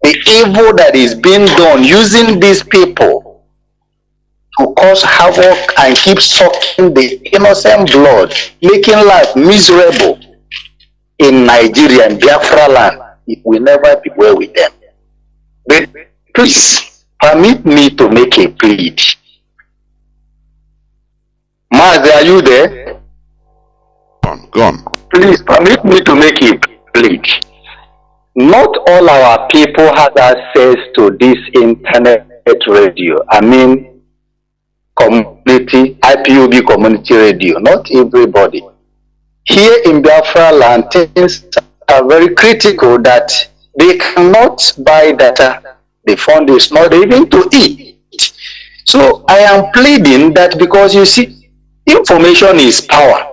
the evil that is being done, using these people to cause havoc and keep sucking the innocent blood, making life miserable in Nigeria and Biafra land. It will never be well with them. But please, permit me to make a plea. Mazi, are you there? Go on. Please permit me to make a plea. Not all our people have access to this internet radio. I mean, community, IPOB community radio. Not everybody. Here in Biafra land, things are very critical that they cannot buy data. The fund is not even to eat. So I am pleading that, because you see, information is power.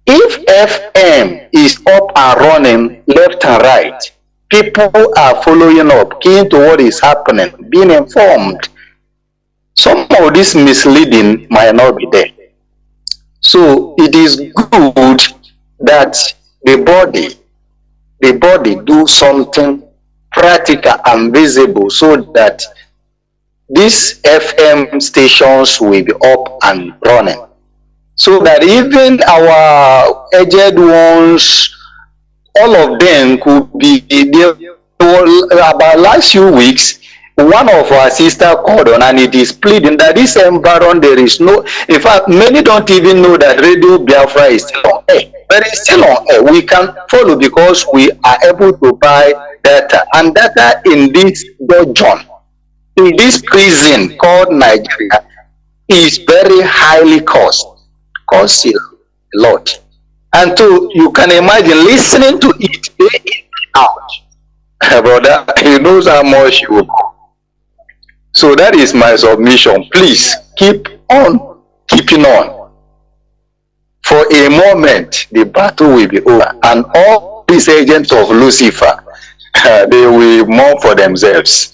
If FM is up and running left and right, people are following up, keen to what is happening, being informed. Some of this misleading might not be there. So it is good that the body do something practical and visible, so that these FM stations will be up and running, so that even our aged ones, all of them could be there. About last few weeks, one of our sister called on, and it is pleading that this environment there is no, in fact, many don't even know that Radio Biafra is still on air. But it's still on air. We can follow because we are able to buy data, and data in this dungeon, in this prison called Nigeria, is very highly costly a lot. And so you can imagine listening to it day in and out. Brother, he knows how much you will go. So that is my submission. Please keep on keeping on. For a moment, the battle will be over, and all these agents of Lucifer, they will mourn for themselves.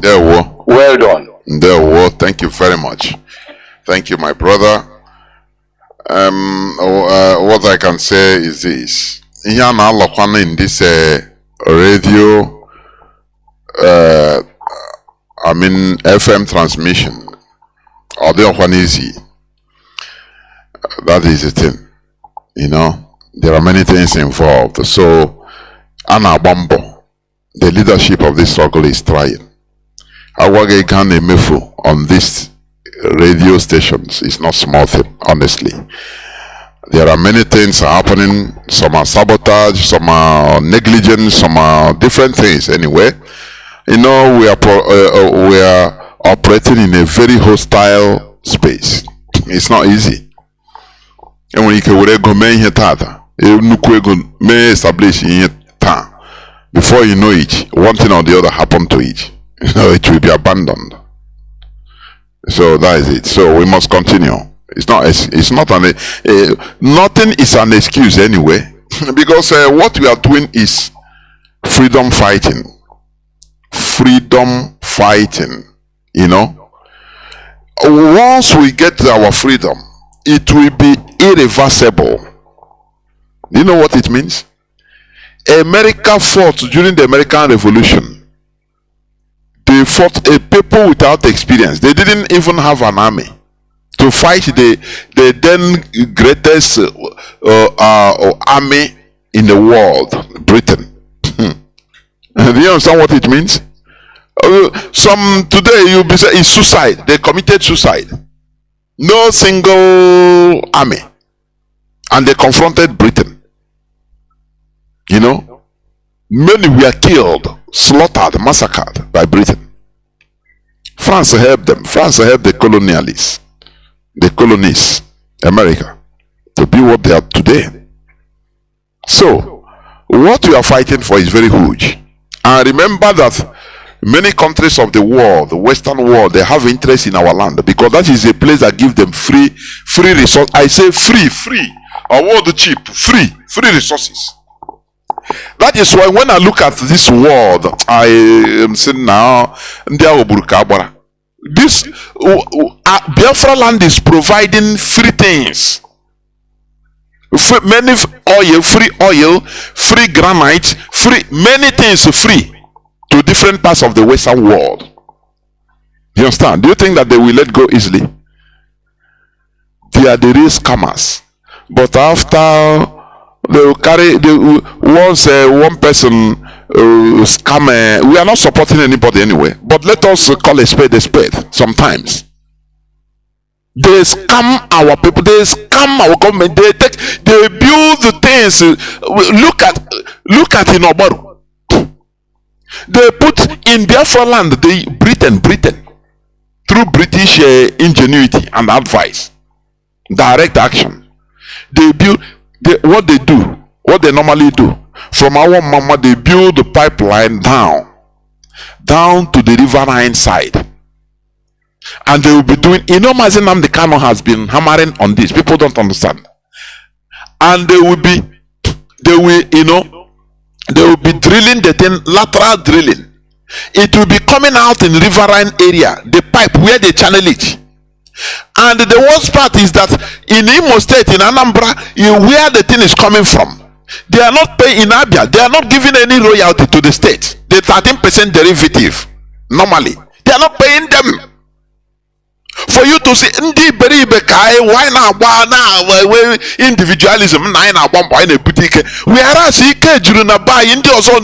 There we Well done. There we Thank you very much. Thank you, my brother. What I can say is this: here now, in this radio, FM transmission, or the one easy. That is the thing. You know, there are many things involved. So, Anna Bambo, the leadership of this struggle is trying. Awage Gane Mefu on these radio stations is not small thing, honestly. There are many things happening. Some are sabotage, some are negligence, some are different things. Anyway, you know, we are operating in a very hostile space. It's not easy. And when you can go main here tata, may establish in town. Before you know it, one thing or the other happen to it. You know, it will be abandoned. So that is it. So we must continue. Nothing is an excuse anyway, because what we are doing is freedom fighting. Freedom fighting. You know, once we get our freedom, it will be irreversible. Do you know what it means? America fought during the American Revolution. They fought a people without experience. They didn't even have an army to fight the then greatest army in the world, Britain. Do you understand what it means? Some today you'll be saying it's suicide. They committed suicide. No single army, and they confronted Britain. You know, many were killed, slaughtered, massacred by Britain. France helped them. France helped the colonialists, the colonies, America, to be what they are today. So, what we are fighting for is very huge. And remember that many countries of the world, the Western world, they have interest in our land because that is a place that gives them free resources. I say free. I want the cheap, free resources. That is why when I look at this world, I am saying now, this Biafra land is providing free things. Many oil, free granite, many things free to different parts of the Western world. You understand? Do you think that they will let go easily? They are the real scammers. But after they will carry, once one person scam, we are not supporting anybody anyway. But let us call a spade sometimes. They scam our people, they scam our government, they build the things. Look at Inobaru. They put in Biafra land, Britain, through British ingenuity and advice, direct action. They build what they normally do. From our mama, they build the pipeline down to the riverine side. And they will be doing, you know, Mazi Nnamdi Kanu has been hammering on this. People don't understand. And they will be drilling the thing, lateral drilling. It will be coming out in riverine area, the pipe where they channel it. And the worst part is that in Imo State, in Anambra, where the thing is coming from, they are not paying in Abia. They are not giving any royalty to the state. The 13% derivative, normally, they are not paying them. for you to say ndi beribe kai why na agba na individualism na na agba mbo na boutique we are as ike juru na buy ndi ozo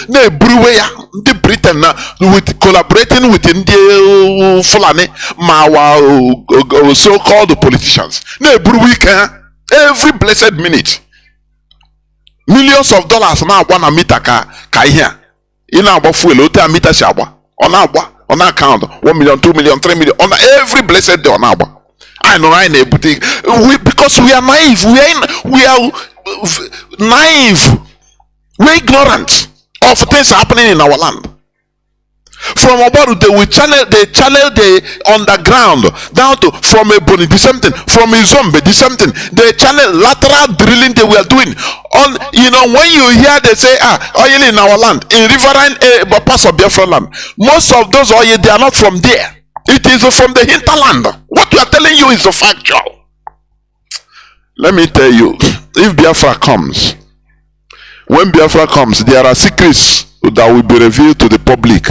na eburuwe ya ndi Britain na with collaborating with ndi Fulani ma our so called politicians na eburuwe ike every blessed minute. Millions of dollars na agba na meter ka ihe a ị na-agba fuel otu a meter si agba ọ na-agba on account 1 million 2 million 3 million on every blessed day on agba. I know I boutique because we are naive, we are naive, we're ignorant of things happening in our land. From about they channel the underground down to from a Boni, the same thing, from a Zombe, the same thing. They channel lateral drilling they were doing. On when you hear they say oil in our land, in riverine parts of Biafra land, most of those oil they are not from there. It is from the hinterland. What we are telling you is a factual. Let me tell you, if Biafra comes, when Biafra comes, there are secrets that will be revealed to the public.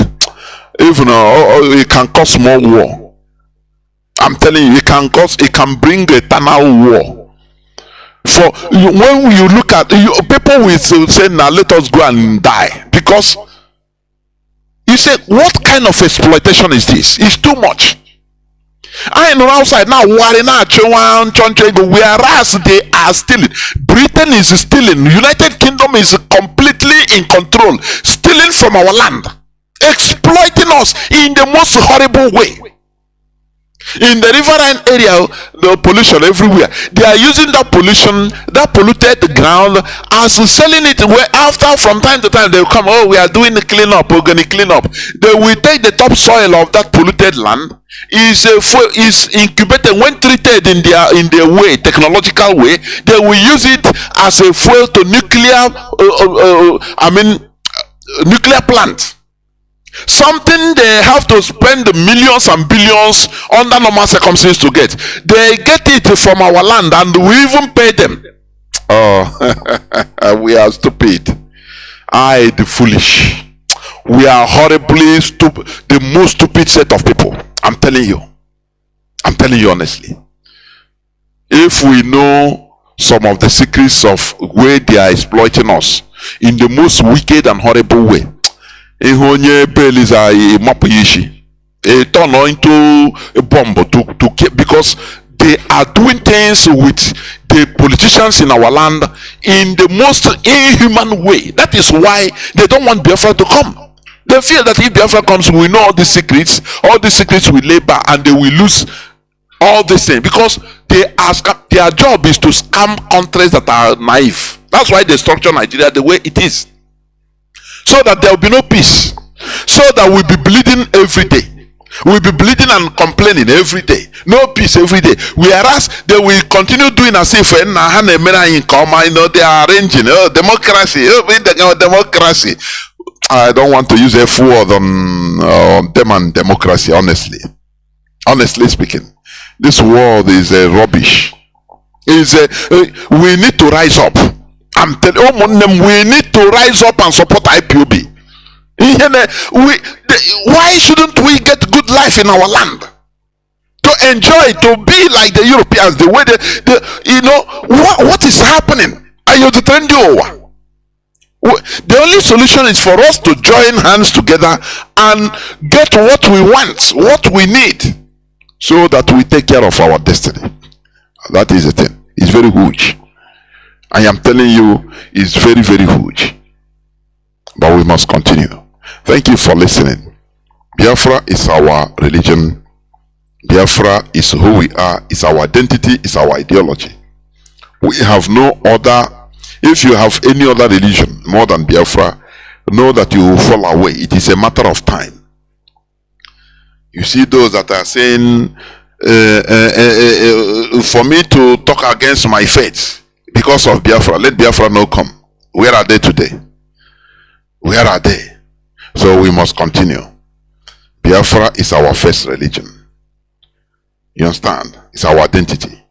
Even it can cause more war. I'm telling you, it can bring eternal war. For when you look at people will say, now let us go and die. Because you say, what kind of exploitation is this? It's too much. I know outside now, whereas they are stealing. Britain is stealing. United Kingdom is completely in control, stealing from our land, exploiting us in the most horrible way. In the riverine area, the pollution everywhere. They are using that pollution, that polluted ground, as selling it. Where after, from time to time, they will come. Oh, we are doing the cleanup. We're going to clean up. They will take the topsoil of that polluted land. Is incubated when treated in their way, technological way. They will use it as a fuel to nuclear plant. Something they have to spend millions and billions under normal circumstances to get. They get it from our land and we even pay them. Oh, we are stupid. The foolish. We are horribly stupid. The most stupid set of people. I'm telling you. I'm telling you honestly. If we know some of the secrets of where they are exploiting us in the most wicked and horrible way, turn into a bomb to because they are doing things with the politicians in our land in the most inhuman way. That is why they don't want Biafra to come. They feel that if Biafra comes, we know all the secrets will labor and they will lose all these things because their job is to scam countries that are naive. That's why they structure Nigeria the way it is. So that there will be no peace. So that we'll be bleeding every day. We'll be bleeding and complaining every day. No peace every day. Whereas they will continue doing as if they are arranging democracy. Democracy. I don't want to use a word on them and democracy, honestly. Honestly speaking. This world is rubbish. We need to rise up. I'm telling you, we need to rise up and support IPOB. Why shouldn't we get good life in our land? To enjoy, to be like the Europeans, the way what is happening? The only solution is for us to join hands together and get what we want, what we need, so that we take care of our destiny. That is the thing. It's very huge. I am telling you, it's very, very huge. But we must continue. Thank you for listening. Biafra is our religion. Biafra is who we are. It's our identity. It's our ideology. We have no other. If you have any other religion more than Biafra, know that you will fall away. It is a matter of time. You see those that are saying, for me to talk against my faith, because of Biafra, let Biafra not come. Where are they today? Where are they? So we must continue. Biafra is our first religion. You understand? It's our identity.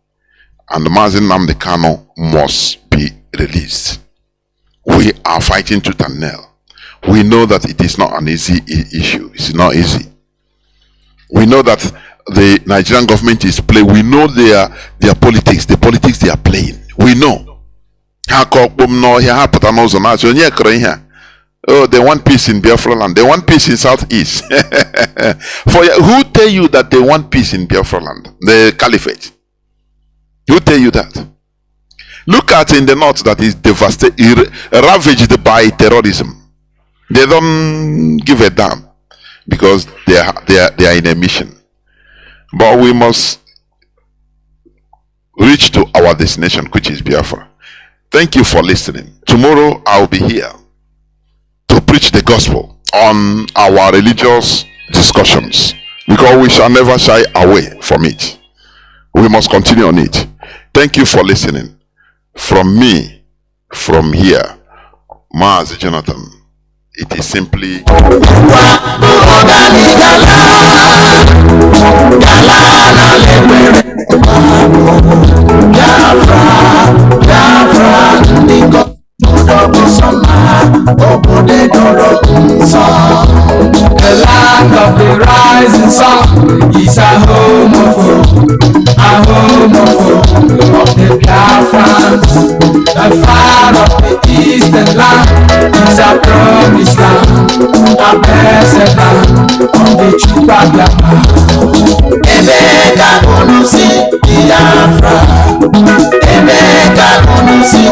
And Mazi Nnamdi Kanu must be released. We are fighting tooth and nail. We know that it is not an easy issue. It's not easy. We know that the Nigerian government is playing. We know their politics, the politics they are playing. We know. Oh, they want peace in Biafra land. They want peace in Southeast. Who tell you that they want peace in Biafra land? The caliphate. Who tell you that? Look at in the north that is devastated, ravaged by terrorism. They don't give a damn because they are in a mission. But we must reach to our destination, which is Biafra. Thank you for listening. Tomorrow I'll be here to preach the gospel on our religious discussions, because we shall never shy away from it. We must continue on it. Thank you for listening. From me, from here, Mazi Jonathan, it is simply the land of the rising sun is a home of the Biafrans. The far of the eastern land is a promised land, a blessed land of the Chupa Biafra. Emeka Onusi Biafra, Emeka Onusi